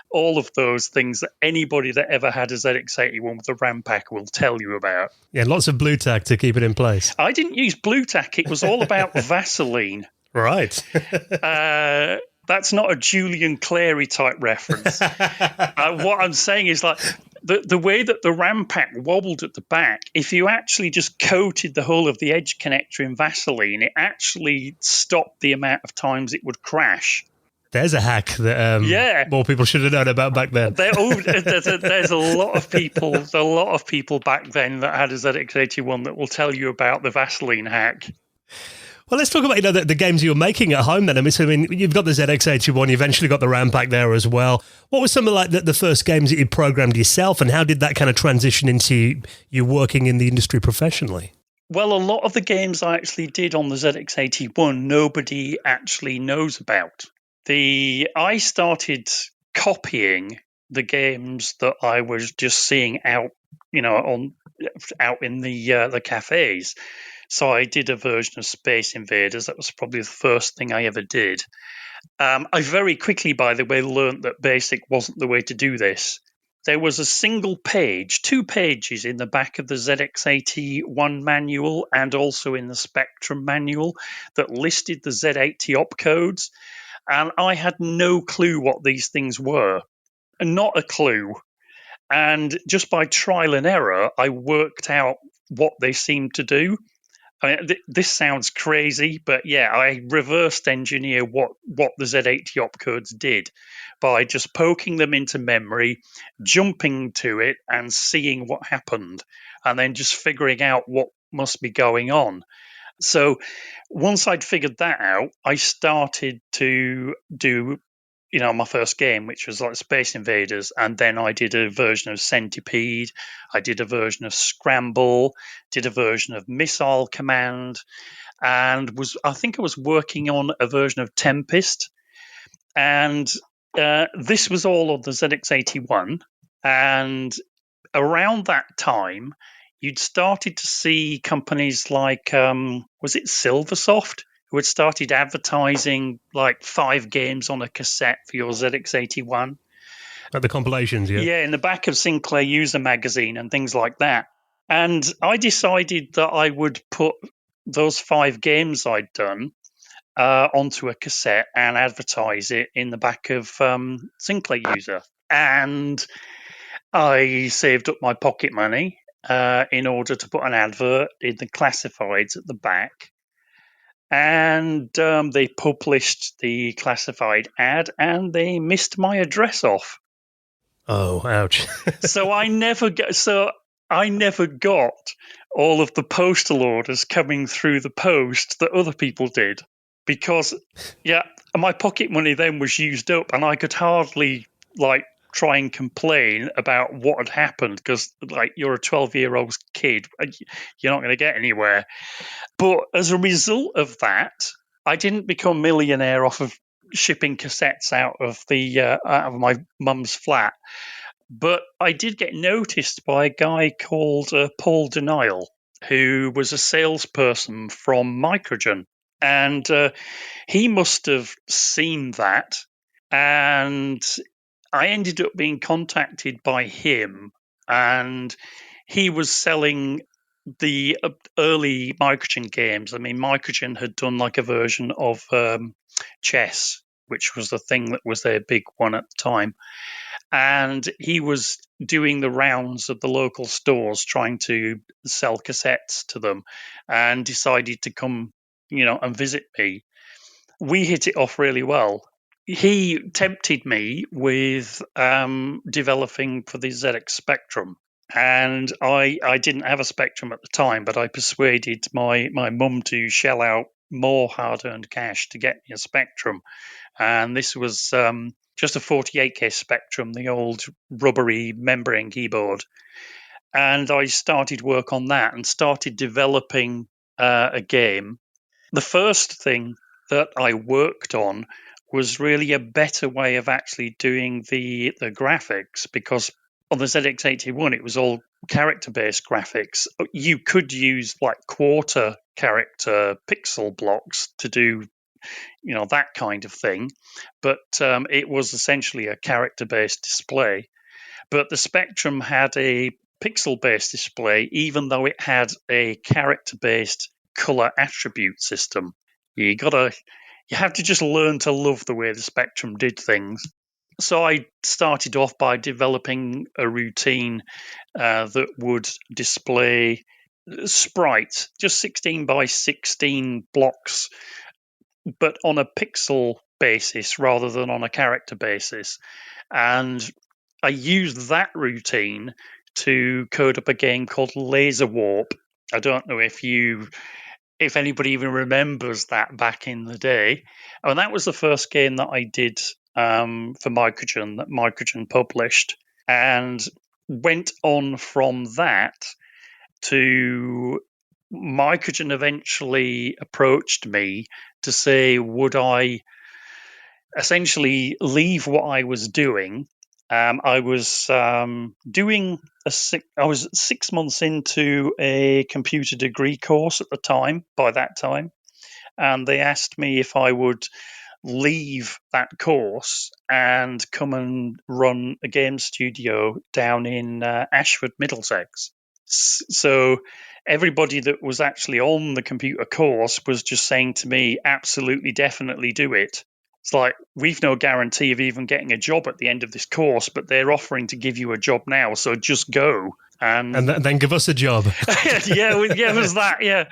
All of those things that anybody that ever had a ZX81 with a RAM pack will tell you about. Yeah, lots of blue tack to keep it in place. I didn't use blue tack. It was all about Vaseline. Right. That's not a Julian Clary type reference. What I'm saying is, like, the way that the RAM pack wobbled at the back, if you actually just coated the whole of the edge connector in Vaseline, it actually stopped the amount of times it would crash. There's a hack that more people should have known about back then. There's a lot of people back then that had a ZX81 that will tell you about the Vaseline hack. Well, let's talk about the games you were making at home then. I mean, you've got the ZX81, you eventually got the RAM pack there as well. What were some of the first games that you programmed yourself, and how did that kind of transition into you working in the industry professionally? Well, a lot of the games I actually did on the ZX81, nobody actually knows about. I started copying the games that I was just seeing out in the cafes. So I did a version of Space Invaders. That was probably the first thing I ever did. I very quickly, by the way, learned that BASIC wasn't the way to do this. There was a single page, 2 pages in the back of the ZX81 manual and also in the Spectrum manual that listed the Z80 opcodes. And I had no clue what these things were. Not a clue. And just by trial and error, I worked out what they seemed to do. I mean, this sounds crazy, but yeah, I reversed engineer what the Z80 opcodes did by just poking them into memory, jumping to it and seeing what happened, and then just figuring out what must be going on. So once I'd figured that out, I started to do my first game, which was like Space Invaders, and then I did a version of Centipede, I did a version of Scramble, did a version of Missile Command, and I think I was working on a version of Tempest, and this was all on the ZX81, and around that time, you'd started to see companies like, was it Silversoft? Who had started advertising like 5 games on a cassette for your ZX81. Like the compilations, yeah? Yeah, in the back of Sinclair User Magazine and things like that. And I decided that I would put those 5 games I'd done onto a cassette and advertise it in the back of Sinclair User. And I saved up my pocket money in order to put an advert in the classifieds at the back. And they published the classified ad, and they missed my address off. Oh, ouch. So I never got all of the postal orders coming through the post that other people did, because my pocket money then was used up, and I could hardly try and complain about what had happened, because you're a 12-year-old kid, you're not going to get anywhere. But as a result of that, I didn't become a millionaire off of shipping cassettes out of my mum's flat. But I did get noticed by a guy called Paul Denial, who was a salesperson from Mikro-Gen. And he must have seen that. And I ended up being contacted by him. And he was selling the early Mikro-Gen games. I mean, Mikro-Gen had done a version of chess, which was the thing that was their big one at the time. And he was doing the rounds of the local stores trying to sell cassettes to them, and decided to come, and visit me. We hit it off really well. He tempted me with developing for the ZX Spectrum. And I didn't have a Spectrum at the time, but I persuaded my mum to shell out more hard-earned cash to get me a Spectrum. And this was just a 48K Spectrum, the old rubbery membrane keyboard. And I started work on that and started developing a game. The first thing that I worked on was really a better way of actually doing the graphics, because on the ZX81 it was all character-based graphics. You could use quarter character pixel blocks to do that kind of thing, but it was essentially a character-based display. But the Spectrum had a pixel-based display, even though it had a character-based color attribute system. You have to just learn to love the way the Spectrum did things. So I started off by developing a routine that would display sprites, just 16 by 16 blocks, but on a pixel basis rather than on a character basis. And I used that routine to code up a game called Laser Warp. I don't know if anybody even remembers that back in the day. And that was the first game that I did for Mikro-Gen, that Mikro-Gen published, and went on from that to Mikro-Gen eventually approached me to say, would I essentially leave what I was doing. I was I was 6 months into a computer degree course at the time, by that time, and they asked me if I would leave that course and come and run a game studio down in Ashford, Middlesex. So everybody that was actually on the computer course was just saying to me, absolutely, definitely do it. It's like, we've no guarantee of even getting a job at the end of this course, but they're offering to give you a job now, so just go. And then give us a job. yeah, it was that, yeah.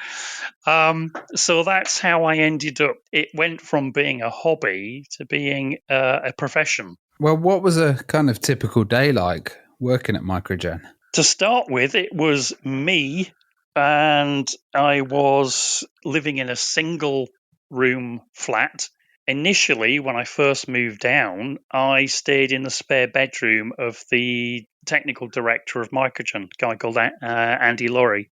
So that's how I ended up. It went from being a hobby to being a profession. Well, what was a kind of typical day like working at Mikro-Gen? To start with, it was me, and I was living in a single-room flat. Initially, when I first moved down, I stayed in the spare bedroom of the technical director of Mikro-Gen, a guy called Andy Laurie.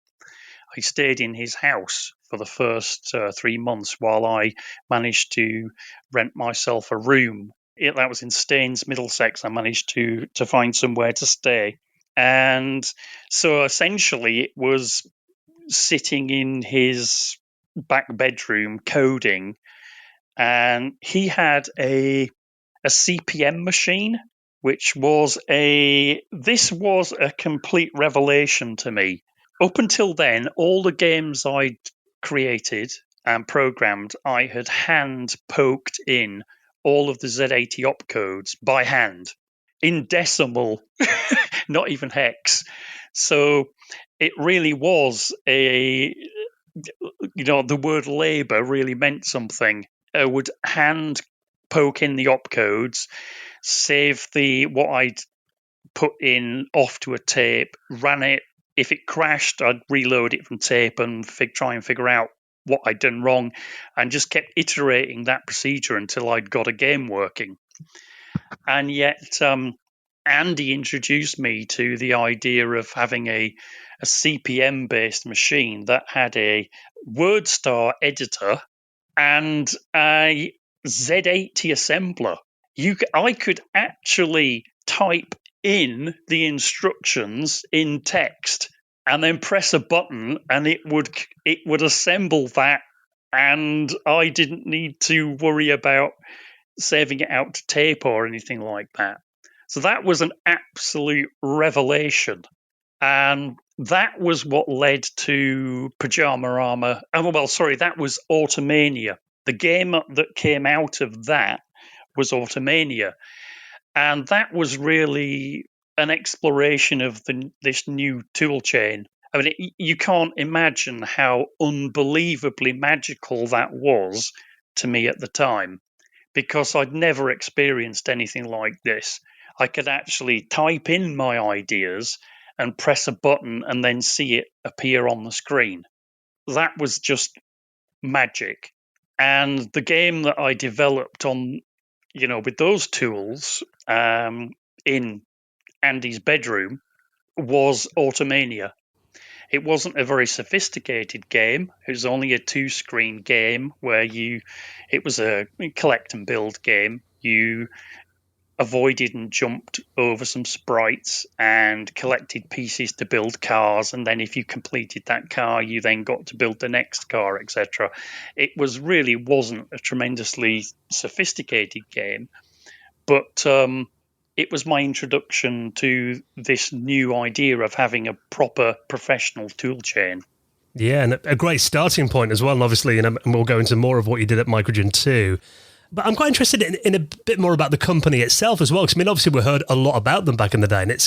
I stayed in his house for the first 3 months while I managed to rent myself a room. That was in Staines, Middlesex. I managed to find somewhere to stay. And so essentially it was sitting in his back bedroom coding, and he had a CPM machine, which was a complete revelation to me. Up until then, all the games I'd created and programmed, I had hand poked in all of the Z80 opcodes by hand in decimal, not even hex. So it really was the word labor really meant something. I would hand poke in the opcodes, save what I'd put in off to a tape, ran it. If it crashed, I'd reload it from tape and try and figure out what I'd done wrong, and just kept iterating that procedure until I'd got a game working. And yet, Andy introduced me to the idea of having a CP/M-based machine that had a WordStar editor and a Z80 assembler. I could actually type in the instructions in text and then press a button, and it would assemble that, and I didn't need to worry about saving it out to tape or anything like that. So that was an absolute revelation. And that was what led to Pyjamarama. That was Automania. The game that came out of that was Automania. And that was really an exploration of this new tool chain. I mean, you can't imagine how unbelievably magical that was to me at the time, because I'd never experienced anything like this. I could actually type in my ideas and press a button and then see it appear on the screen. That was just magic. And the game that I developed on, with those tools in Andy's bedroom was Automania. It wasn't a very sophisticated game. It was only a 2-screen game where it was a collect and build game. You avoided and jumped over some sprites and collected pieces to build cars, and then if you completed that car, you then got to build the next car, etc. It wasn't a tremendously sophisticated game, but it was my introduction to this new idea of having a proper professional tool chain. Yeah, and a great starting point as well, and obviously, and we'll go into more of what you did at Mikro-Gen 2. But I'm quite interested in a bit more about the company itself as well, because I mean, obviously we heard a lot about them back in the day, and it's,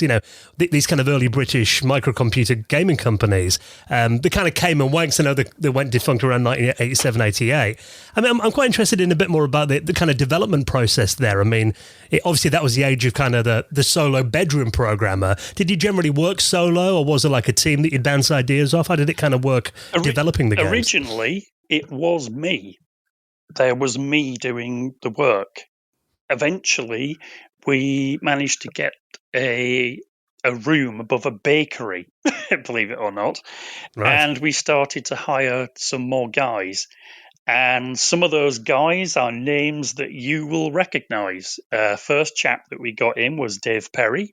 these kind of early British microcomputer gaming companies, they kind of came and went. I know they went defunct around 1987, 88. I mean, I'm quite interested in a bit more about the kind of development process there. I mean, obviously that was the age of kind of the solo bedroom programmer. Did you generally work solo, or was it like a team that you bounce ideas off? How did it kind of work developing the games? Originally, it was me. There was me doing the work. Eventually, we managed to get a room above a bakery, believe it or not. Right. And we started to hire some more guys. And some of those guys are names that you will recognize. First chap that we got in was Dave Perry.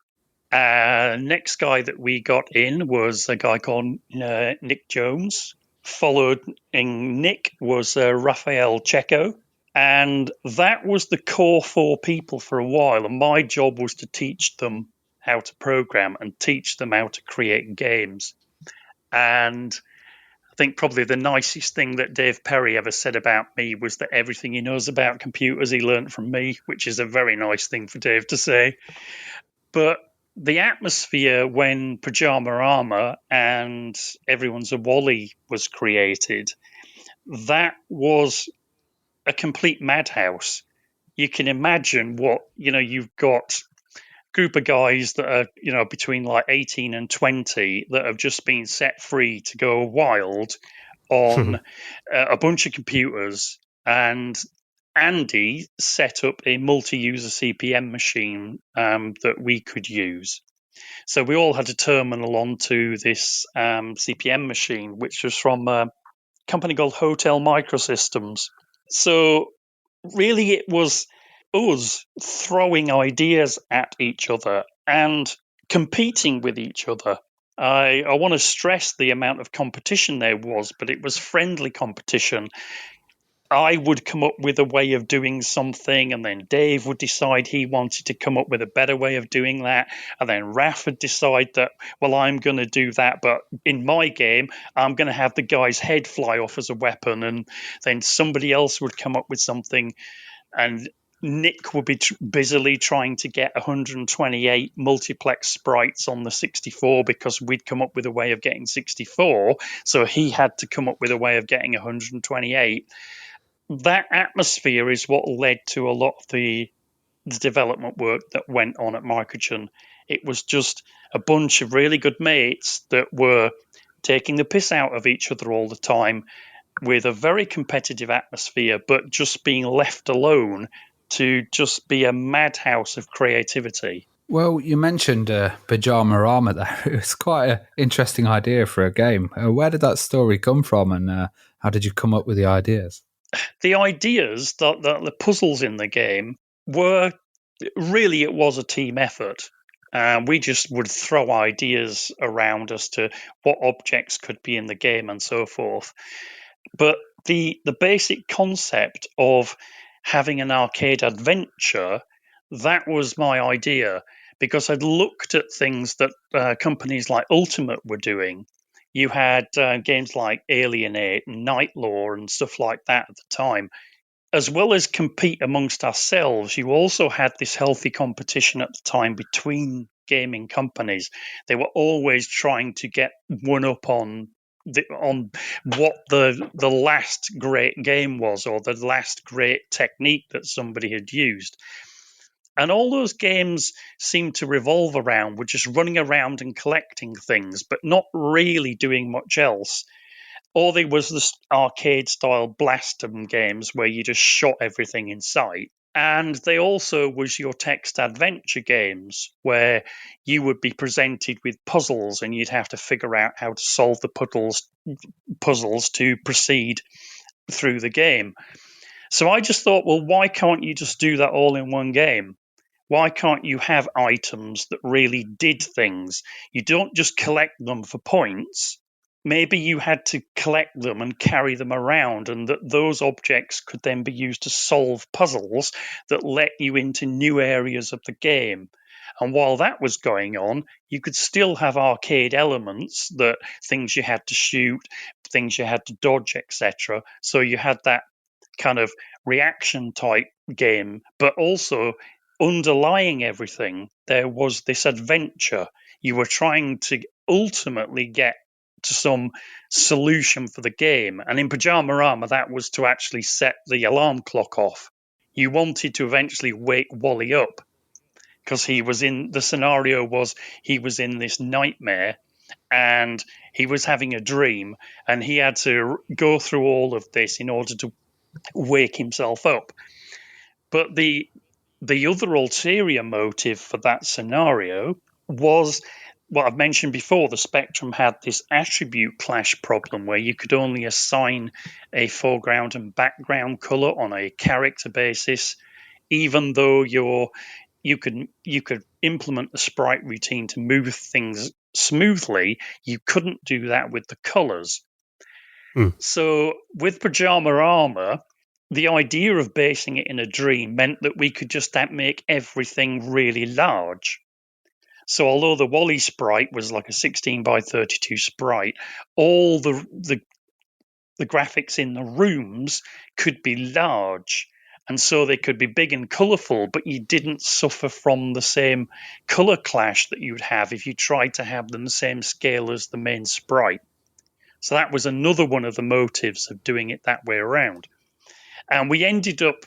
Next guy that we got in was a guy called Nick Jones. Followed in Nick was Raphael Checo, and that was the core 4 people for a while, and my job was to teach them how to program and teach them how to create games. And I think probably the nicest thing that Dave Perry ever said about me was that everything he knows about computers he learned from me, which is a very nice thing for Dave to say. But the atmosphere when Pyjamarama and Everyone's a Wally was created, that was a complete madhouse. You can imagine what, you've got a group of guys that are, between like 18 and 20 that have just been set free to go wild on a bunch of computers, and Andy set up a multi-user CP/M machine that we could use. So we all had a terminal onto this CP/M machine, which was from a company called Hotel Microsystems. So really it was us throwing ideas at each other and competing with each other. I want to stress the amount of competition there was, but it was friendly competition. I would come up with a way of doing something, and then Dave would decide he wanted to come up with a better way of doing that, and then Raph would decide that, well, I'm going to do that, but in my game, I'm going to have the guy's head fly off as a weapon, and then somebody else would come up with something, and Nick would be busily trying to get 128 multiplex sprites on the 64 because we'd come up with a way of getting 64, so he had to come up with a way of getting 128. That atmosphere is what led to a lot of the development work that went on at Mikro-Gen. It was just a bunch of really good mates that were taking the piss out of each other all the time with a very competitive atmosphere, but just being left alone to just be a madhouse of creativity. Well, you mentioned Pyjamarama there. It was quite an interesting idea for a game. Where did that story come from, and how did you come up with the ideas? The ideas, the puzzles in the game were really, it was a team effort. We just would throw ideas around as to what objects could be in the game and so forth. But the basic concept of having an arcade adventure, that was my idea, because I'd looked at things that companies like Ultimate were doing. You had games like Alienate and Night Law and stuff like that at the time. As well as compete amongst ourselves, you also had this healthy competition at the time between gaming companies. They were always trying to get one up on what the last great game was, or the last great technique that somebody had used. And all those games seemed to revolve around, we're just running around and collecting things, but not really doing much else. Or there was this arcade-style blast 'em games where you just shot everything in sight. And they also was your text adventure games where you would be presented with puzzles and you'd have to figure out how to solve the puzzles to proceed through the game. So I just thought, well, why can't you just do that all in one game? Why can't you have items that really did things? You don't just collect them for points. Maybe you had to collect them and carry them around, and that those objects could then be used to solve puzzles that let you into new areas of the game. And while that was going on, you could still have arcade elements, that things you had to shoot, things you had to dodge, etc. So you had that kind of reaction type game, but also underlying everything, there was this adventure. You were trying to ultimately get to some solution for the game. And in Pyjamarama, that was to actually set the alarm clock off. You wanted to eventually wake Wally up, because the scenario was he was in this nightmare and he was having a dream, and he had to go through all of this in order to wake himself up. But the other ulterior motive for that scenario was what I've mentioned before. The Spectrum had this attribute clash problem where you could only assign a foreground and background color on a character basis, even though you could implement a sprite routine to move things smoothly. You couldn't do that with the colors. So with Pyjamarama, the idea of basing it in a dream meant that we could just make everything really large. So although the Wally sprite was like a 16 by 32 sprite, all the graphics in the rooms could be large. And so they could be big and colourful, but you didn't suffer from the same colour clash that you'd have if you tried to have them the same scale as the main sprite. So that was another one of the motives of doing it that way around. And we ended up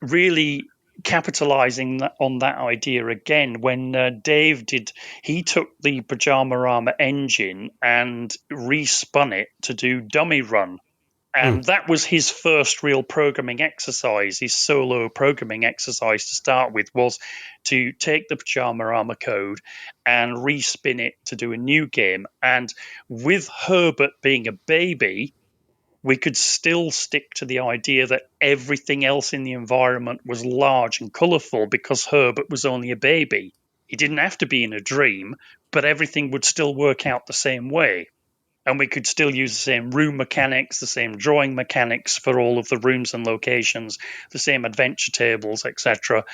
really capitalizing on that idea again when Dave took the Pyjamarama engine and respun it to do Dummy Run. And that was his first real programming exercise. His solo programming exercise to start with was to take the Pyjamarama code and respin it to do a new game. And with Herbert being a baby, we could still stick to the idea that everything else in the environment was large and colourful because Herbert was only a baby. He didn't have to be in a dream, but everything would still work out the same way. And we could still use the same room mechanics, the same drawing mechanics for all of the rooms and locations, the same adventure tables, etc.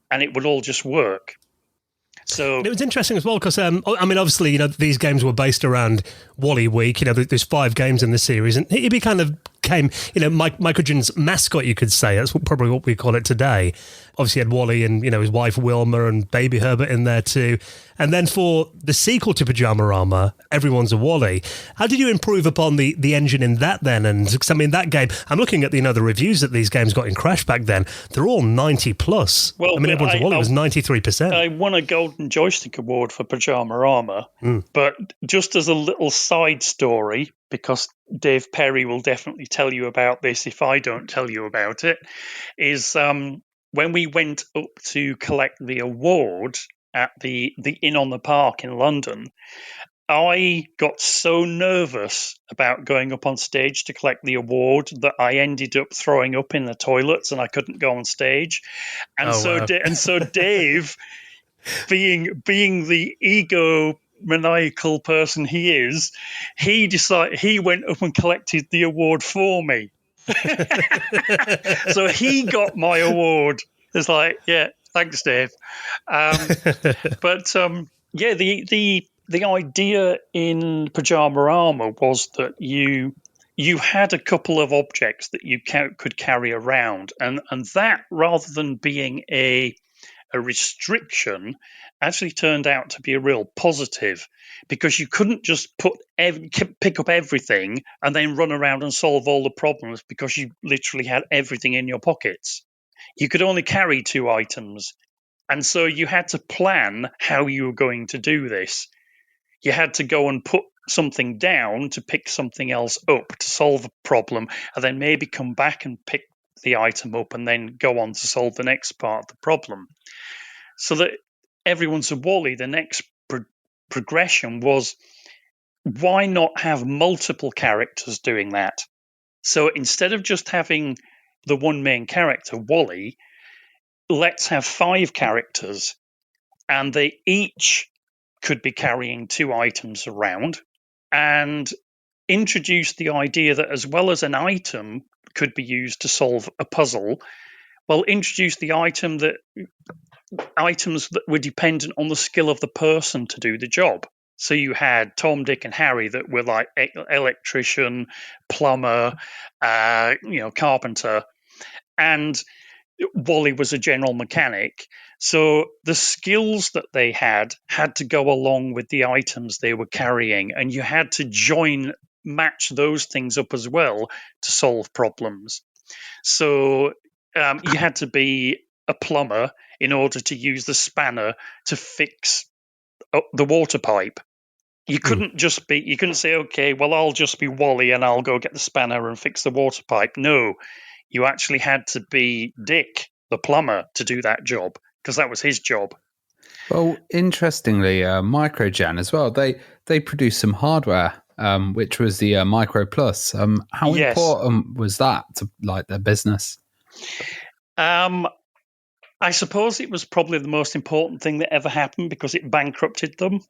And it would all just work. So and it was interesting as well because, obviously, these games were based around Wally Week. There's 5 games in the series, and he'd be kind of became, Mikro-Gen's mascot, you could say. That's probably what we call it today. Obviously, he had Wally and, his wife Wilma and baby Herbert in there too. And then for the sequel to Pyjamarama, Everyone's a Wally. How did you improve upon the engine in that then? And because, I mean, that game, I'm looking at, the reviews that these games got in Crash back then. They're all 90 plus. Well, I mean, Everyone's a Wally was 93%. I won a Golden Joystick Award for Pyjamarama, but just as a little side story, because Dave Perry will definitely tell you about this if I don't tell you about it, is when we went up to collect the award at the Inn on the Park in London, I got so nervous about going up on stage to collect the award that I ended up throwing up in the toilets and I couldn't go on stage. And so Dave, being the egomaniacal person he is, he went up and collected the award for me. So he got my award. It's like, yeah, thanks, Dave. The idea in Pyjamarama was that you had a couple of objects that you could carry around, and that, rather than being a restriction, actually turned out to be a real positive, because you couldn't just pick up everything and then run around and solve all the problems because you literally had everything in your pockets. You could only carry 2 items, and so you had to plan how you were going to do this. You had to go and put something down to pick something else up to solve a problem, and then maybe come back and pick the item up and then go on to solve the next part of the problem. So that Everyone's a Wally, the next progression was, why not have multiple characters doing that? So instead of just having the one main character, Wally, let's have 5 characters, and they each could be carrying 2 items around, and introduce the idea that as well as an item could be used to solve a puzzle, well, introduce the items that were dependent on the skill of the person to do the job. So you had Tom, Dick, and Harry that were like electrician, plumber, carpenter, and Wally was a general mechanic. So the skills that they had to go along with the items they were carrying, and you had to match those things up as well to solve problems. So you had to be a plumber in order to use the spanner to fix the water pipe. You couldn't you couldn't say, okay, well, I'll just be Wally and I'll go get the spanner and fix the water pipe. No, you actually had to be Dick, the plumber, to do that job, because that was his job. Well, interestingly, Mikro-Gen as well, they produced some hardware, which was the Micro Plus. How important was that to their business? I suppose it was probably the most important thing that ever happened, because it bankrupted them.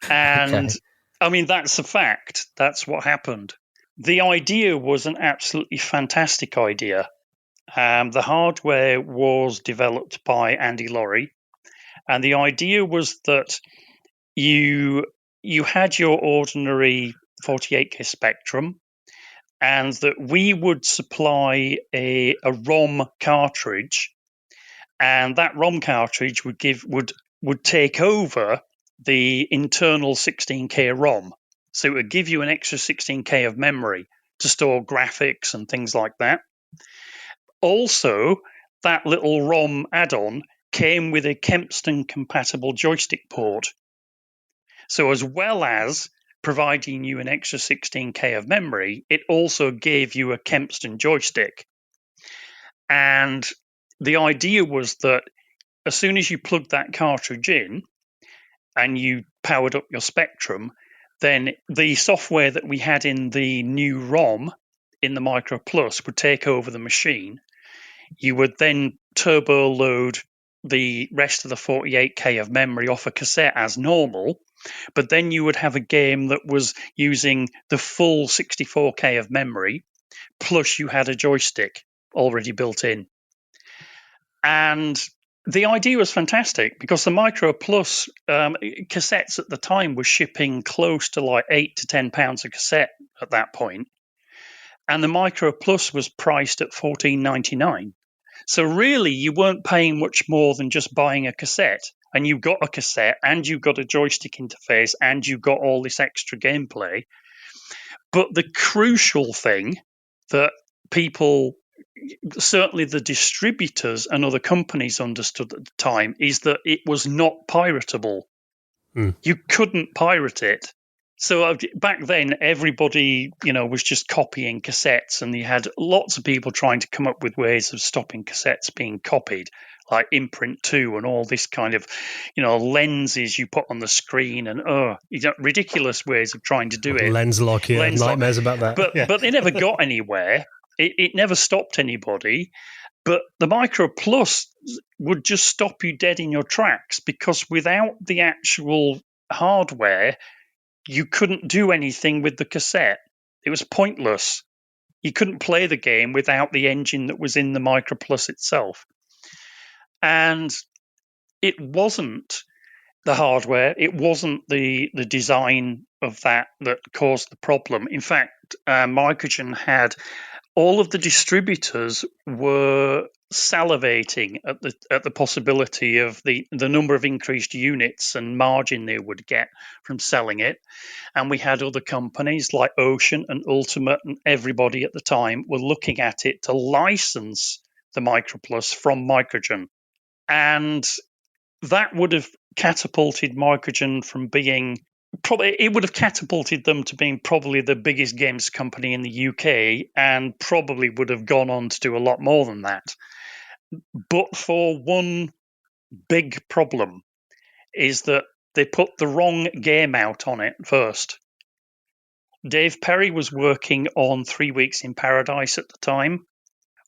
And I mean, that's a fact. That's what happened. The idea was an absolutely fantastic idea. The hardware was developed by Andy Laurie, and the idea was that you had your ordinary 48K Spectrum, and that we would supply a ROM cartridge, and that ROM cartridge would take over the internal 16K ROM. So it would give you an extra 16K of memory to store graphics and things like that. Also, that little ROM add-on came with a Kempston-compatible joystick port. So as well as providing you an extra 16K of memory, it also gave you a Kempston joystick. And the idea was that as soon as you plugged that cartridge in and you powered up your Spectrum, then the software that we had in the new ROM in the Micro Plus would take over the machine. You would then turbo load the rest of the 48K of memory off a cassette as normal, but then you would have a game that was using the full 64K of memory, plus you had a joystick already built in. And the idea was fantastic, because the Micro Plus cassettes at the time were shipping close to like £8 to £10 a cassette at that point. and the Micro Plus was priced at $14.99. So really, you weren't paying much more than just buying a cassette. And you got a cassette, and you got a joystick interface, and you got all this extra gameplay. But the crucial thing that people, certainly the distributors and other companies, understood at the time is that it was not piratable. You couldn't pirate it. So back then, everybody, was just copying cassettes, and you had lots of people trying to come up with ways of stopping cassettes being copied, like Imprint 2 and all this kind of, lenses you put on the screen and ridiculous ways of trying to do it. Lens lock, yeah, Lens lock. nightmares about that. But they never got anywhere. It never stopped anybody. But the Micro Plus would just stop you dead in your tracks, because without the actual hardware, you couldn't do anything with the cassette. It was pointless. You couldn't play the game without the engine that was in the Micro Plus itself. And it wasn't the hardware, it wasn't the design of that caused the problem. In fact, Mikro-Gen had all of the distributors were salivating at the possibility of the number of increased units and margin they would get from selling it. And we had other companies like Ocean and Ultimate, and everybody at the time were looking at it to license the Micro Plus from Mikro-Gen. And that would have catapulted Mikro-Gen from being it would have catapulted them to being probably the biggest games company in the UK, and probably would have gone on to do a lot more than that. But for one big problem, is that they put the wrong game out on it first. Dave Perry was working on 3 Weeks in Paradise at the time.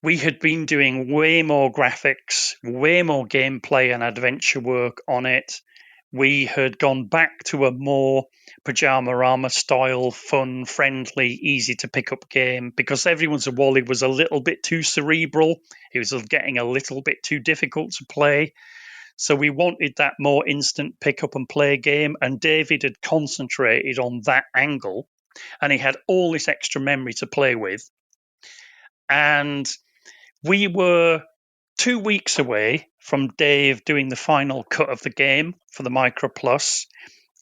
We had been doing way more graphics, way more gameplay and adventure work on it. We had gone back to a more Pyjamarama style, fun, friendly, easy to pick up game, because Everyone's a Wally was a little bit too cerebral. It was getting a little bit too difficult to play. So we wanted that more instant pick up and play game, and David had concentrated on that angle, and he had all this extra memory to play with. And we were 2 weeks away from Dave doing the final cut of the game for the Micro Plus,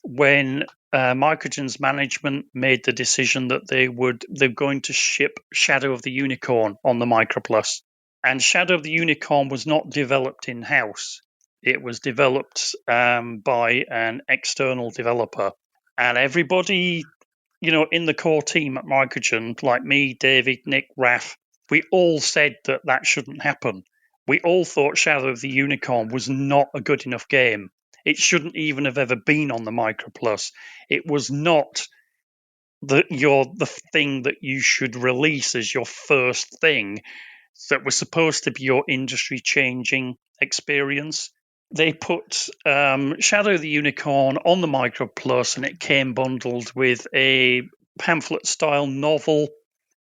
when Mikro-Gen's management made the decision that they're going to ship Shadow of the Unicorn on the Micro Plus. And Shadow of the Unicorn was not developed in-house. It was developed by an external developer. And everybody, in the core team at Mikro-Gen, like me, David, Nick, Raf, we all said that shouldn't happen. We all thought Shadow of the Unicorn was not a good enough game. It shouldn't even have ever been on the Micro Plus. It was not the thing that you should release as your first thing that was supposed to be your industry-changing experience. They put Shadow of the Unicorn on the Micro Plus, and it came bundled with a pamphlet-style novel.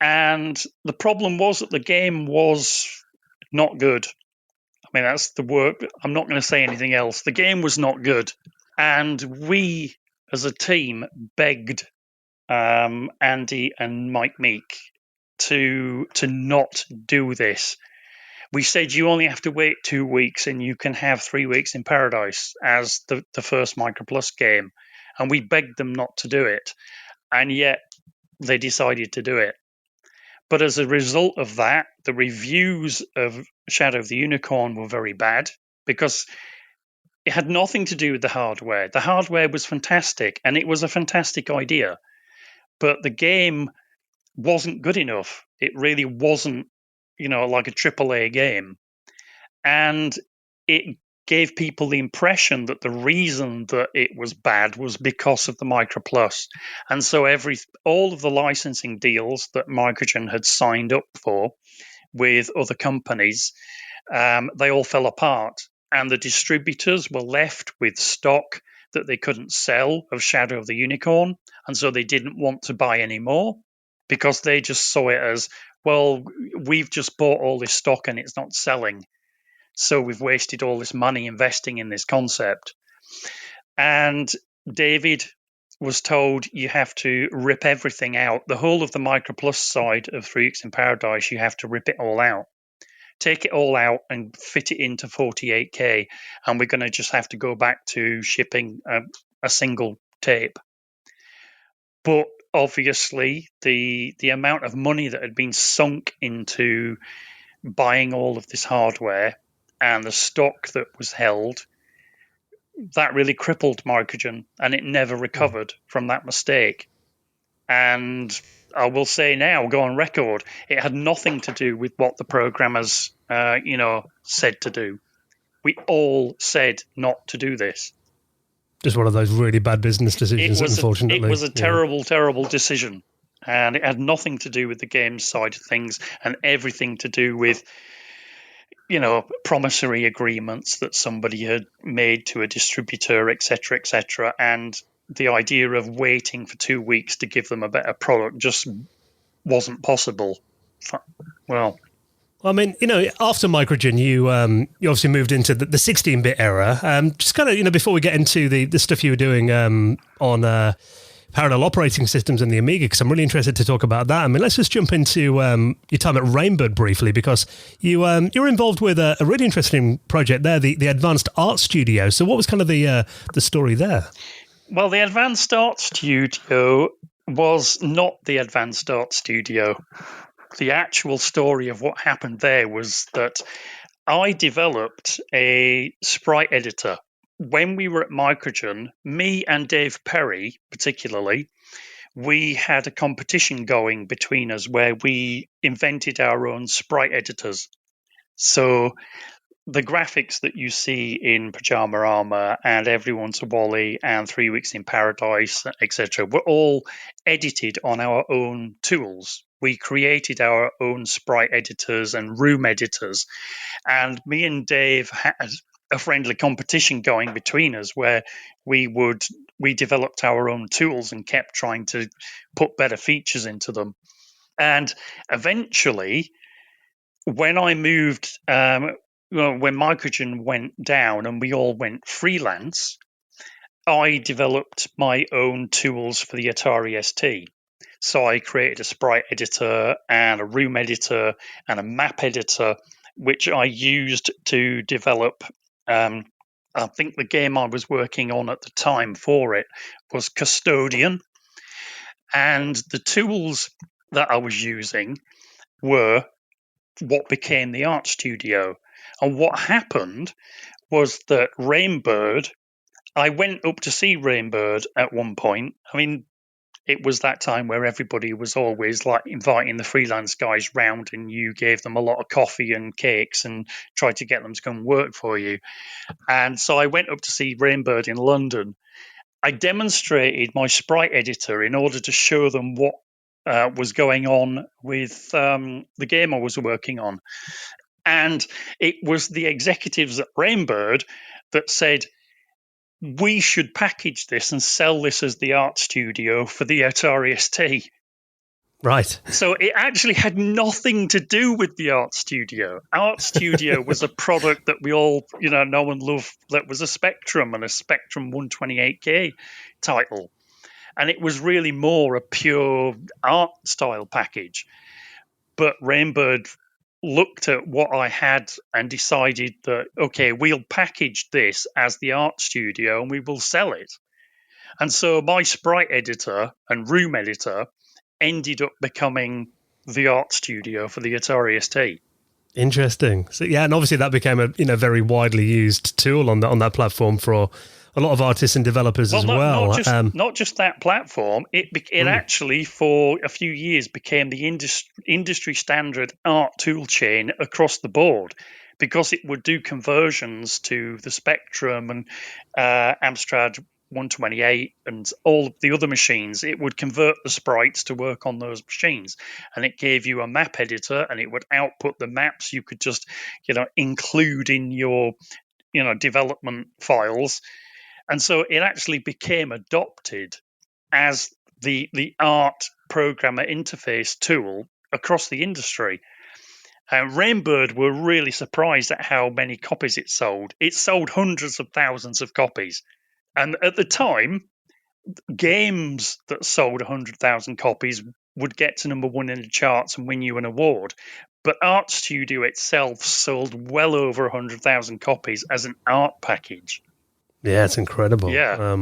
And the problem was that the game was not good. I mean, that's the word. I'm not going to say anything else. The game was not good. And we, as a team, begged Andy and Mike Meek to not do this. We said, you only have to wait 2 weeks and you can have 3 Weeks in Paradise as the first Micro Plus game. And we begged them not to do it. And yet they decided to do it. But as a result of that, the reviews of Shadow of the Unicorn were very bad, because it had nothing to do with the hardware. The hardware was fantastic, and it was a fantastic idea. But the game wasn't good enough. It really wasn't, like a AAA game. And it gave people the impression that the reason that it was bad was because of the Micro Plus. And so all of the licensing deals that Mikro-Gen had signed up for with other companies, they all fell apart. And the distributors were left with stock that they couldn't sell of Shadow of the Unicorn. And so they didn't want to buy any more, because they just saw it as, well, we've just bought all this stock and it's not selling. So we've wasted all this money investing in this concept. And David was told you have to rip everything out. The whole of the Micro Plus side of 3 Weeks in Paradise, you have to rip it all out. Take it all out and fit it into 48K, and we're going to just have to go back to shipping a single tape. But obviously, the amount of money that had been sunk into buying all of this hardware and the stock that was held, that really crippled Mikro-Gen, and it never recovered from that mistake. And I will say now, go on record, it had nothing to do with what the programmers, said to do. We all said not to do this. Just one of those really bad business decisions, unfortunately. It was a terrible, terrible decision. And it had nothing to do with the games side of things and everything to do with, promissory agreements that somebody had made to a distributor, etc., etc. And the idea of waiting for 2 weeks to give them a better product just wasn't possible. Well, I mean, after Mikro-Gen, you obviously moved into the 16-bit era. Just kind of, before we get into the stuff you were doing on parallel operating systems and the Amiga, because I'm really interested to talk about that. I mean, let's just jump into your time at Rainbird briefly, because you're involved with a really interesting project there, the Advanced Art Studio. So what was kind of the story there? Well, the Advanced Art Studio was not the Advanced Art Studio. The actual story of what happened there was that I developed a sprite editor. When we were at Mikro-Gen, me and Dave Perry particularly, we had a competition going between us where we invented our own sprite editors. So the graphics that you see in Pyjamarama and Everyone's a Wally and 3 Weeks in Paradise, etc., were all edited on our own tools. We created our own sprite editors and room editors. And me and Dave had a friendly competition going between us where we developed our own tools and kept trying to put better features into them. And eventually, when I moved, when Mikro-Gen went down and we all went freelance, I developed my own tools for the Atari ST. So I created a sprite editor and a room editor and a map editor, which I used to develop. I think the game I was working on at the time for it was Custodian. And the tools that I was using were what became the Art Studio. And what happened was that Rainbird, I went up to see Rainbird at one point. I mean, it was that time where everybody was always like inviting the freelance guys round and you gave them a lot of coffee and cakes and tried to get them to come work for you. And so I went up to see Rainbird in London. I demonstrated my sprite editor in order to show them what was going on with the game I was working on. And it was the executives at Rainbird that said, we should package this and sell this as the Art Studio for the Atari ST. Right. So it actually had nothing to do with the Art Studio. Art Studio was a product that we all, know and love, that was a Spectrum and a Spectrum 128K title. And it was really more a pure art style package. But Rainbird looked at what I had and decided that, okay, we'll package this as the Art Studio and we will sell it. And so my sprite editor and room editor ended up becoming the Art Studio for the Atari ST. Interesting. So yeah, and obviously that became a very widely used tool on that platform for a lot of artists and developers as well. Not just that platform. It actually, for a few years, became the industry standard art tool chain across the board, because it would do conversions to the Spectrum and Amstrad 128 and all of the other machines. It would convert the sprites to work on those machines, and it gave you a map editor, and it would output the maps you could just include in your development files. And so it actually became adopted as the art programmer interface tool across the industry. Rainbird were really surprised at how many copies it sold. It sold hundreds of thousands of copies. And at the time, games that sold 100,000 copies would get to number one in the charts and win you an award. But Art Studio itself sold well over 100,000 copies as an art package. Yeah, it's incredible. Yeah.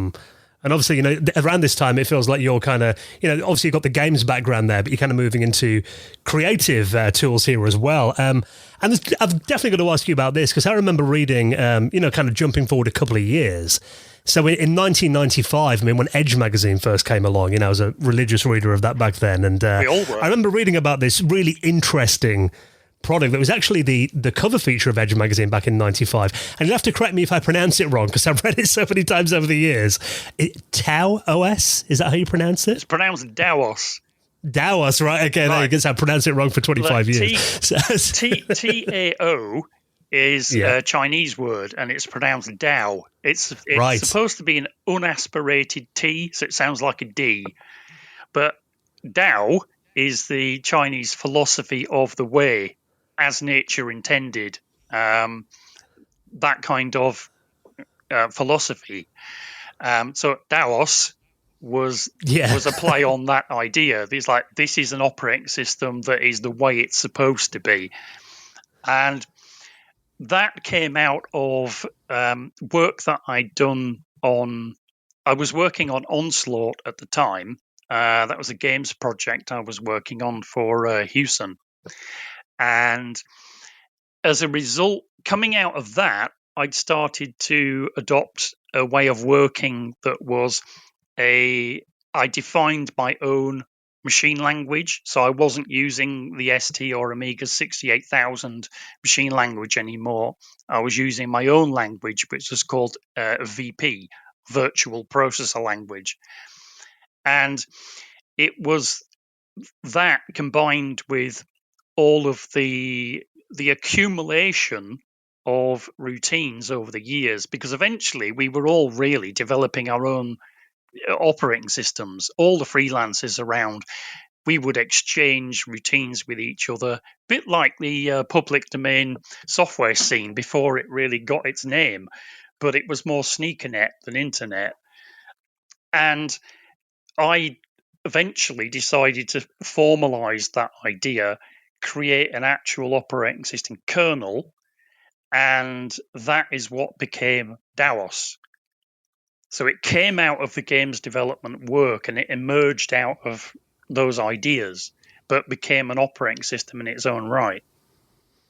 And obviously, around this time, it feels like you're kind of, obviously you've got the games background there, but you're kind of moving into creative tools here as well. And I've definitely got to ask you about this, because I remember reading, kind of jumping forward a couple of years. So in 1995, when Edge magazine first came along, I was a religious reader of that back then. And we all were. I remember reading about this really interesting product that was actually the cover feature of Edge magazine back in 95. And you'll have to correct me if I pronounce it wrong, because I've read it so many times over the years. TaOS? Is that how you pronounce it? It's pronounced TaOS. TaOS, right? Okay, I guess I pronounced it wrong for 25 years. TAO is a Chinese word, and it's pronounced Dao. It's right. supposed to be an unaspirated T, so it sounds like a D. But Dao is the Chinese philosophy of the way, as nature intended. That kind of philosophy. So TaOS was a play on that idea. It's like, this is an operating system that is the way it's supposed to be. And that came out of work that I'd done I was working on Onslaught at the time. That was a games project I was working on for Hewson. And as a result, coming out of that, I'd started to adopt a way of working that was I defined my own machine language. So I wasn't using the ST or Amiga 68000 machine language anymore. I was using my own language, which was called VP, Virtual Processor Language. And it was that combined with all of the accumulation of routines over the years, because eventually we were all really developing our own operating systems. All the freelancers around, we would exchange routines with each other, a bit like the public domain software scene before it really got its name, but it was more sneakernet than internet. And I eventually decided to formalize that idea, create an actual operating system kernel, and that is what became TaOS. So it came out of the games development work, and it emerged out of those ideas, but became an operating system in its own right.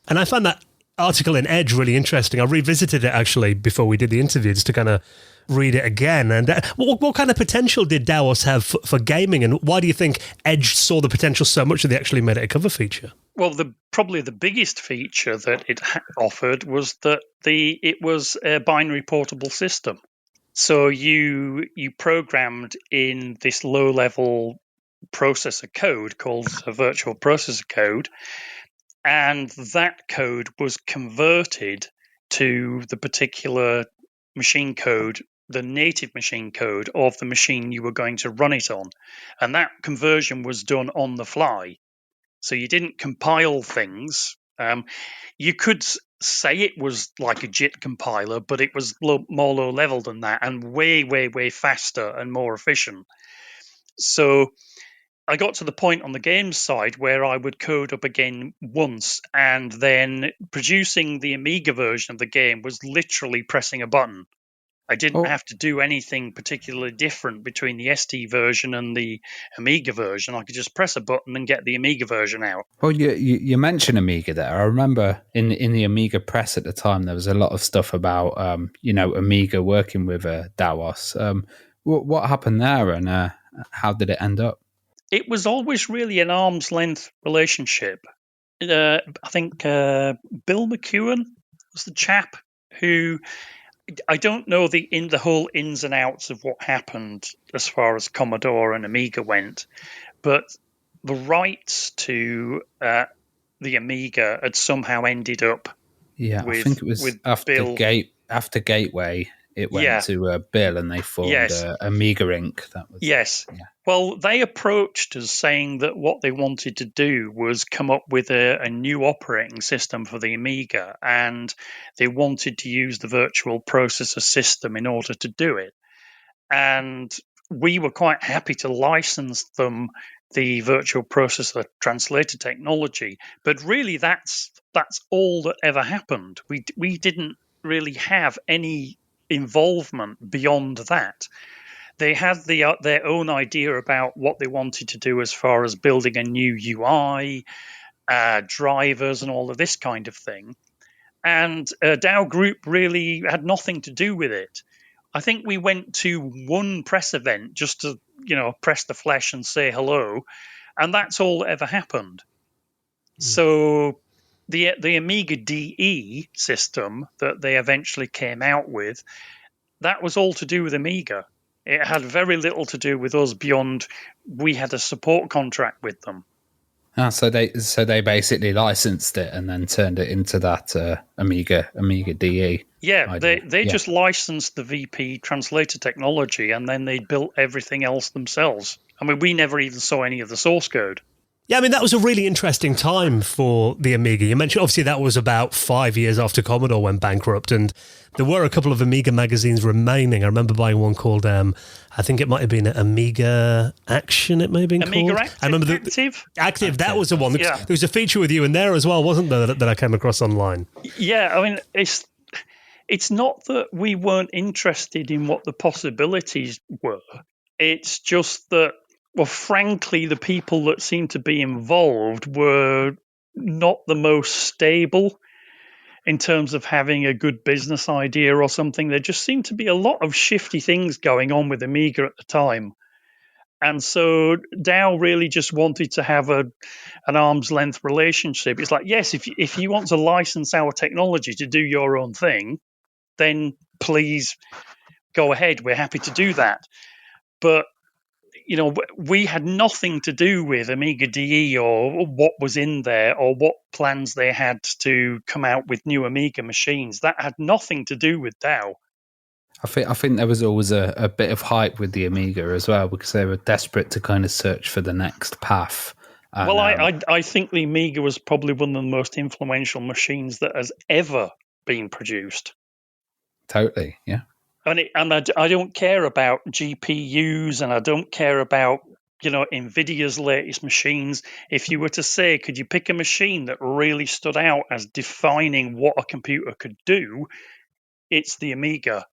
And I found that article in Edge really interesting. I revisited it actually before we did the interview just to kind of read it again. And what kind of potential did TaOS have for gaming, and why do you think Edge saw the potential so much that they actually made it a cover feature? Well, probably the biggest feature that it offered was that it was a binary portable system. So you programmed in this low-level processor code called a virtual processor code, and that code was converted to the particular machine code, the native machine code of the machine you were going to run it on. And that conversion was done on the fly. So you didn't compile things. You could say it was like a JIT compiler, but it was more low level than that, and way, way, way faster and more efficient. So I got to the point on the games side where I would code up again once, and then producing the Amiga version of the game was literally pressing a button. I didn't have to do anything particularly different between the ST version and the Amiga version. I could just press a button and get the Amiga version out. Well, you mentioned Amiga there. I remember in the Amiga press at the time, there was a lot of stuff about, Amiga working with TaOS. What happened there, and how did it end up? It was always really an arm's length relationship. I think Bill McEwen was the chap who... I don't know the whole ins and outs of what happened as far as Commodore and Amiga went, but the rights to the Amiga had somehow ended up. Yeah, I think it was after Gateway. It went to Bill, and they formed Amiga Inc. That was yes. Yeah. Well, they approached us saying that what they wanted to do was come up with a new operating system for the Amiga, and they wanted to use the virtual processor system in order to do it. And we were quite happy to license them the virtual processor translator technology. But really, that's all that ever happened. We didn't really have any involvement beyond that. They had their own idea about what they wanted to do as far as building a new UI, drivers, and all of this kind of thing. And DAO Group really had nothing to do with it. I think we went to one press event just to, press the flesh and say hello, and that's all that ever happened. So the Amiga DE system that they eventually came out with, that was all to do with Amiga. It had very little to do with us beyond we had a support contract with them. So they basically licensed it and then turned it into that Amiga DE. Yeah, idea. they just licensed the VP translator technology, and then they built everything else themselves. I mean, we never even saw any of the source code. Yeah, I mean, that was a really interesting time for the Amiga. You mentioned, obviously, that was about 5 years after Commodore went bankrupt, and there were a couple of Amiga magazines remaining. I remember buying one called, I think it might have been Amiga Action, it may have been Amiga called. Active? I remember Active, that was the one. Yeah. There was a feature with you in there as well, wasn't there, that I came across online? Yeah, I mean, it's not that we weren't interested in what the possibilities were. It's just that, well, frankly, the people that seemed to be involved were not the most stable in terms of having a good business idea or something. There just seemed to be a lot of shifty things going on with Amiga at the time. And so DAO really just wanted to have an arm's length relationship. It's like, yes, if you want to license our technology to do your own thing, then please go ahead. We're happy to do that. But we had nothing to do with Amiga DE or what was in there or what plans they had to come out with new Amiga machines. that had nothing to do with DAO. I think there was always a bit of hype with the Amiga as well, because they were desperate to kind of search for the next path. And, well, I think the Amiga was probably one of the most influential machines that has ever been produced. Totally, yeah. And I don't care about GPUs, and I don't care about NVIDIA's latest machines. If you were to say, could you pick a machine that really stood out as defining what a computer could do, it's the Amiga.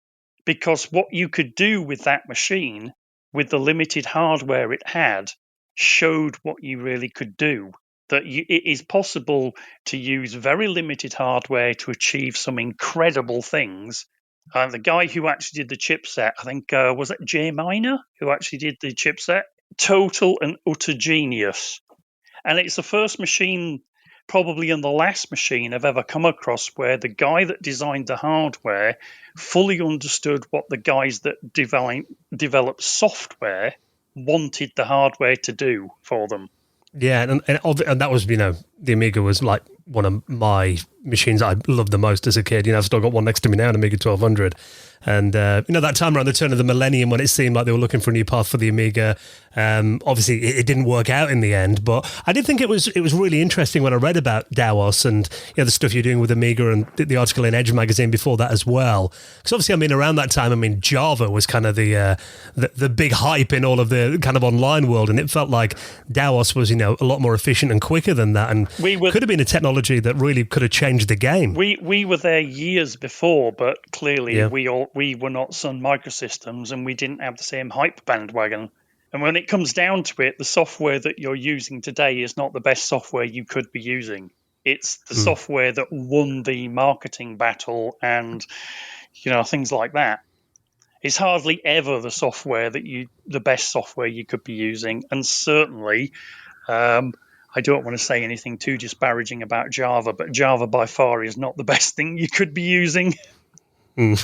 Because what you could do with that machine, with the limited hardware it had, showed what you really could do. That it is possible to use very limited hardware to achieve some incredible things. The guy who actually did the chipset, I think, was it J Miner who actually did the chipset? Total and utter genius. And it's the first machine, probably and the last machine I've ever come across, where the guy that designed the hardware fully understood what the guys that developed software wanted the hardware to do for them. Yeah, and that was, the Amiga was like one of my machines I loved the most as a kid. I've still got one next to me now, an Amiga 1200. And, that time around the turn of the millennium when it seemed like they were looking for a new path for the Amiga, obviously it didn't work out in the end, but I did think it was really interesting when I read about TaOS and the stuff you're doing with Amiga, and the article in Edge magazine before that as well. Because obviously, around that time, Java was kind of the big hype in all of the kind of online world, and it felt like TaOS was, a lot more efficient and quicker than that, and could have been a technology that really could have changed the game. We were there years before, but clearly we were not Sun Microsystems, and we didn't have the same hype bandwagon. And when it comes down to it, the software that you're using today is not the best software you could be using. It's the software that won the marketing battle and, things like that. It's hardly ever the best software you could be using. And certainly, I don't want to say anything too disparaging about Java, but Java by far is not the best thing you could be using. To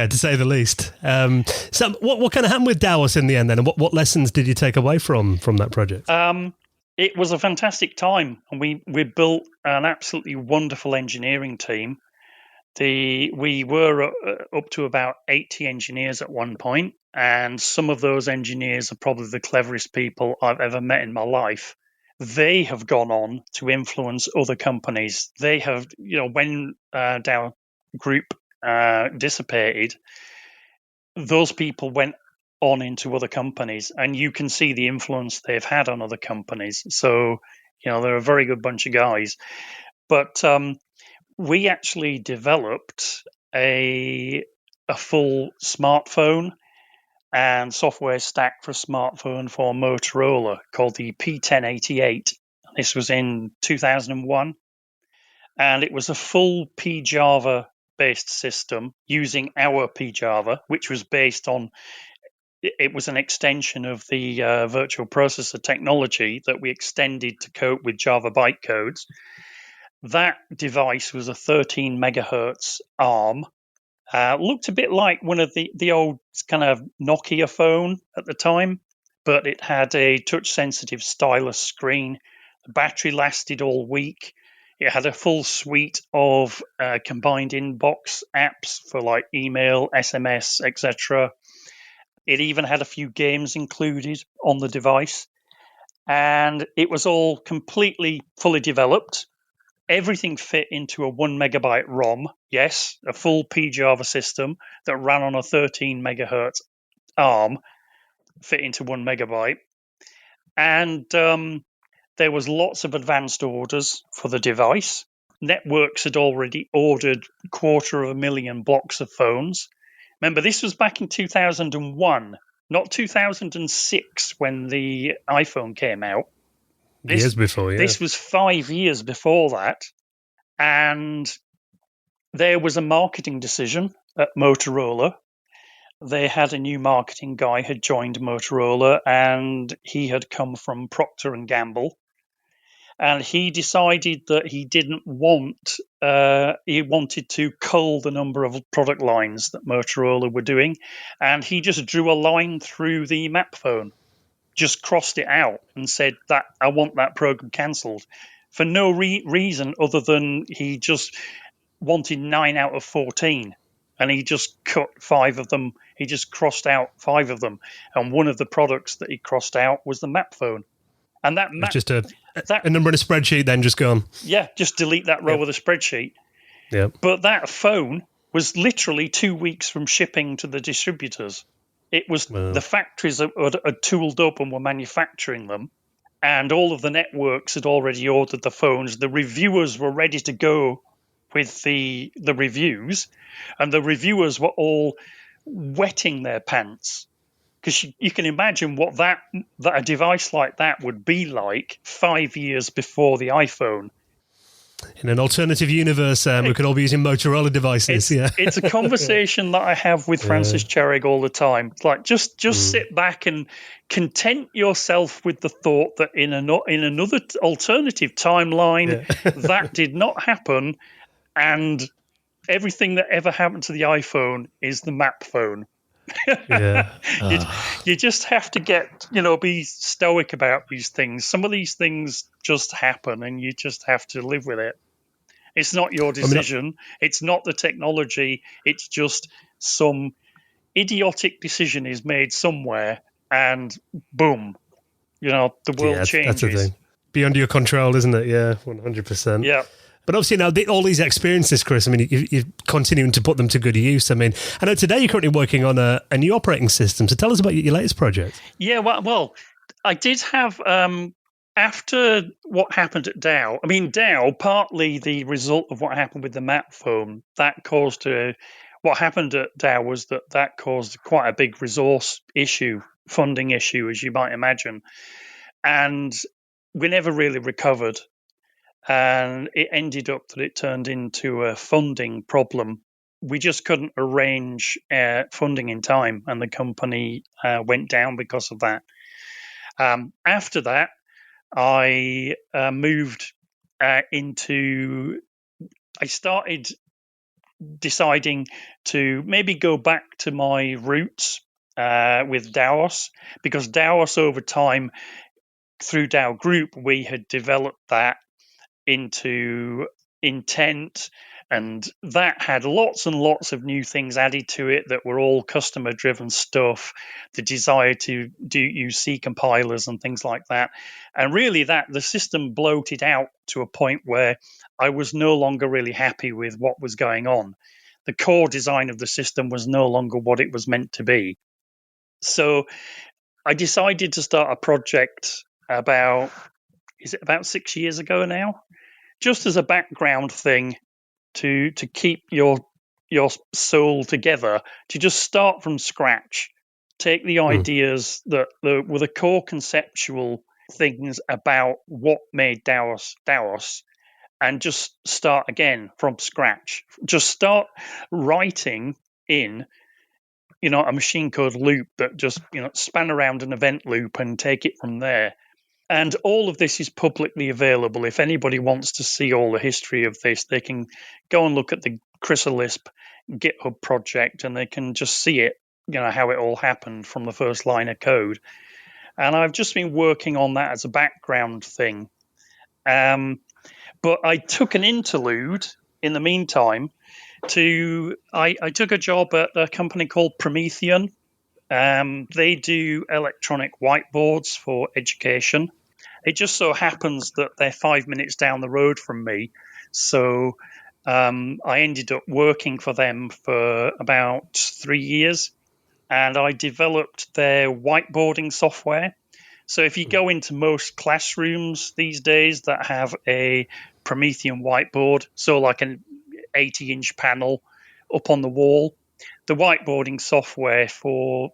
say the least. So what kind of happened with TaOS in the end then, and what lessons did you take away from that project? It was a fantastic time, and we built an absolutely wonderful engineering team. We were up to about 80 engineers at one point, and some of those engineers are probably the cleverest people I've ever met in my life. They have gone on to influence other companies. They have, when DAO Group dissipated, those people went on into other companies, and you can see the influence they've had on other companies. So, they're a very good bunch of guys. But we actually developed a full smartphone and software stack for a smartphone for Motorola called the P1088. This was in 2001. And it was a full Pyjava based system using our Pyjava, which was based on, it was an extension of the virtual processor technology that we extended to cope with Java bytecodes. That device was a 13 megahertz ARM. Looked a bit like one of the old kind of Nokia phone at the time, but it had a touch-sensitive stylus screen. The battery lasted all week. It had a full suite of combined inbox apps for like email, SMS, etc. It even had a few games included on the device. And it was all completely fully developed. Everything fit into a 1 megabyte ROM. Yes, a full Pyjava system that ran on a 13 megahertz ARM fit into 1 megabyte. And there was lots of advanced orders for the device. Networks had already ordered 250,000 blocks of phones. Remember, this was back in 2001, not 2006 when the iPhone came out. Years before, yeah. This was 5 years before that. And there was a marketing decision at Motorola. They had a new marketing guy had joined Motorola, and he had come from Procter & Gamble. And he decided that he didn't want, he wanted to cull the number of product lines that Motorola were doing. And he just drew a line through the map phone, just crossed it out and said that I want that program cancelled for no reason other than he just wanted 9 out of 14. And he just cut 5 of them. He just crossed out 5 of them. And one of the products that he crossed out was the map phone. And that map, just a number in a spreadsheet, then just gone. Yeah, just delete that row of the spreadsheet. Yeah. But that phone was literally 2 weeks from shipping to the distributors. It was the factories had tooled up and were manufacturing them, and all of the networks had already ordered the phones. The reviewers were ready to go with the reviews, and the reviewers were all wetting their pants. Because you can imagine what that a device like that would be like 5 years before the iPhone. In an alternative universe, we could all be using Motorola devices. It's a conversation that I have with Francis Cherrig all the time. It's like just sit back and content yourself with the thought that in another alternative timeline that did not happen, and everything that ever happened to the iPhone is the map phone. You just have to be stoic about these things. Some of these things just happen, and you just have to live with it. It's not your decision. It's not the technology. It's just some idiotic decision is made somewhere, and boom, the world changes. That's the thing. Beyond your control, isn't it? Yeah, 100%. Yeah. But obviously now, all these experiences, Chris, I mean, you're continuing to put them to good use. I mean, I know today you're currently working on a new operating system. So tell us about your latest project. Yeah, well, I did have, after what happened at TaOS, I mean, TaOS, partly the result of what happened with the map phone, that caused what happened at TaOS was that caused quite a big resource issue, funding issue, as you might imagine. And we never really recovered. And it ended up that it turned into a funding problem. We just couldn't arrange funding in time, and the company went down because of that. After that, I moved into... I started deciding to maybe go back to my roots with TaOS, because TaOS over time, through TaOS Group, we had developed that into intent, and that had lots and lots of new things added to it that were all customer driven stuff, the desire to use C compilers and things like that. And really that the system bloated out to a point where I was no longer really happy with what was going on. The core design of the system was no longer what it was meant to be. So I decided to start a project about 6 years ago now, just as a background thing to keep your soul together, to just start from scratch, take the ideas that were the core conceptual things about what made TaOS, and just start again from scratch. Just start writing in a machine code loop that just span around an event loop and take it from there. And all of this is publicly available. If anybody wants to see all the history of this, they can go and look at the Chrysalisp GitHub project, and they can just see it, how it all happened from the first line of code. And I've just been working on that as a background thing. But I took an interlude in the meantime I took a job at a company called Promethean. They do electronic whiteboards for education. It just so happens that they're 5 minutes down the road from me. So I ended up working for them for about 3 years, and I developed their whiteboarding software. So if you go into most classrooms these days that have a Promethean whiteboard, so like an 80-inch panel up on the wall, the whiteboarding software for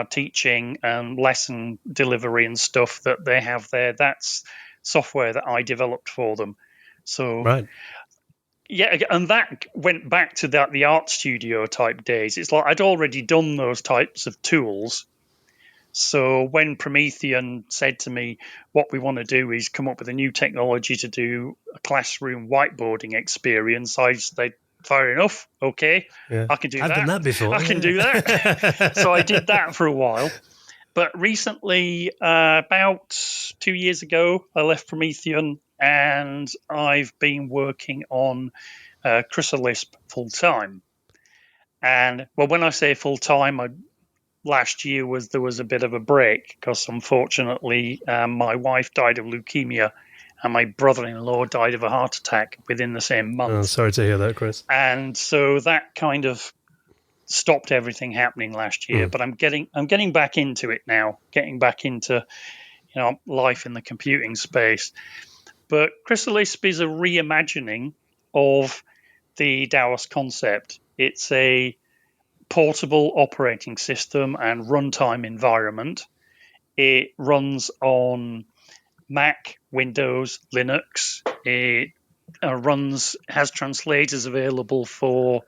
teaching and lesson delivery and stuff that they have there, that's software that I developed for them. So right. Yeah, and that went back to the art studio type days. It's like I'd already done those types of tools. So when Promethean said to me, what we want to do is come up with a new technology to do a classroom whiteboarding experience, I said, fair enough, okay, yeah. I can do that. I've done that before. I can do that. So I did that for a while. But recently, about 2 years ago, I left Promethean, and I've been working on Chrysalisp full-time. And, well, when I say full-time, last year there was a bit of a break because unfortunately my wife died of leukemia and my brother-in-law died of a heart attack within the same month. Oh, sorry to hear that, Chris. And so that kind of stopped everything happening last year. But I'm getting back into it now, getting back into life in the computing space. But Chrysalisp is a reimagining of the TaOS concept. It's a portable operating system and runtime environment. It runs on Mac, Windows, Linux. It has translators available for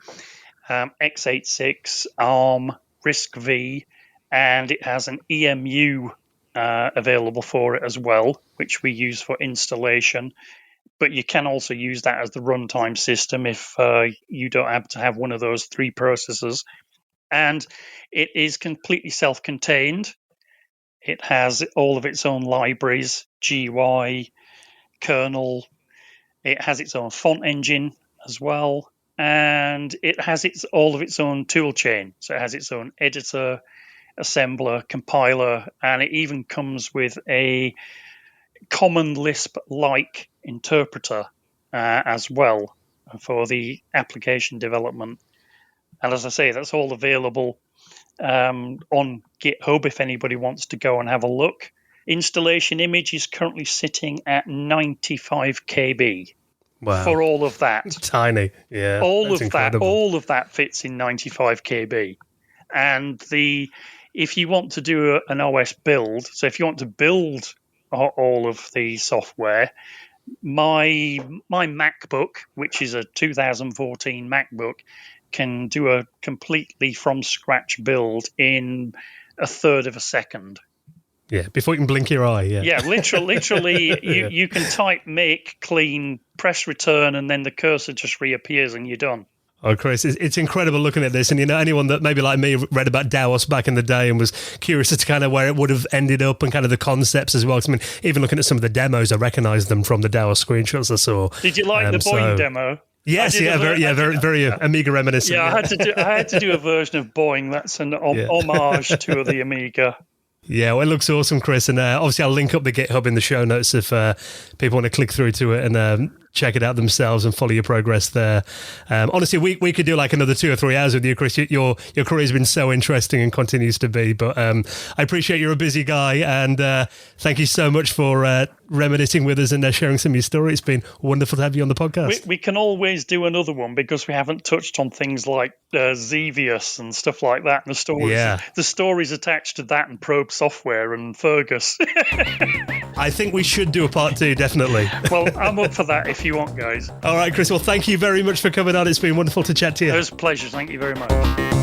x86, ARM, RISC-V, and it has an EMU available for it as well, which we use for installation. But you can also use that as the runtime system if you don't happen to have one of those three processors. And it is completely self-contained. It has all of its own libraries, GUI, kernel. It has its own font engine as well. And it has all of its own tool chain. So it has its own editor, assembler, compiler, and it even comes with a common Lisp-like interpreter as well for the application development. And as I say, that's all available on GitHub if anybody wants to go and have a look. Installation image is currently sitting at 95 KB. Wow. For all of that. Tiny, yeah. All of that fits in 95 KB. And if you want to do an OS build, so if you want to build all of the software, my MacBook, which is a 2014 MacBook, can do a completely from scratch build in a third of a second. Yeah, before you can blink your eye, yeah. Yeah, literally you can type make, clean, press return, and then the cursor just reappears and you're done. Oh, Chris, it's incredible looking at this. And, anyone that maybe like me read about TaOS back in the day and was curious as to kind of where it would have ended up and kind of the concepts as well. 'Cause, I mean, even looking at some of the demos, I recognised them from the TaOS screenshots I saw. Did you like the Boeing demo? Yes, very Amiga reminiscent. Yeah, I had to do a version of Boeing. That's an homage to the Amiga. Yeah, well, it looks awesome, Chris. And obviously, I'll link up the GitHub in the show notes if people want to click through to it and check it out themselves and follow your progress there. Honestly, we could do like another 2 or 3 hours with you, Chris. Your career has been so interesting and continues to be. But I appreciate you're a busy guy, and thank you so much for reminiscing with us and sharing some of your story. It's been wonderful to have you on the podcast. We can always do another one because we haven't touched on things like Xevious and stuff like that, and the stories attached to that, and Probe Software and Fergus. I think we should do a part 2, definitely. Well, I'm up for that if you want, guys. All right, Chris. Well, thank you very much for coming on. It's been wonderful to chat to you. It was a pleasure. Thank you very much.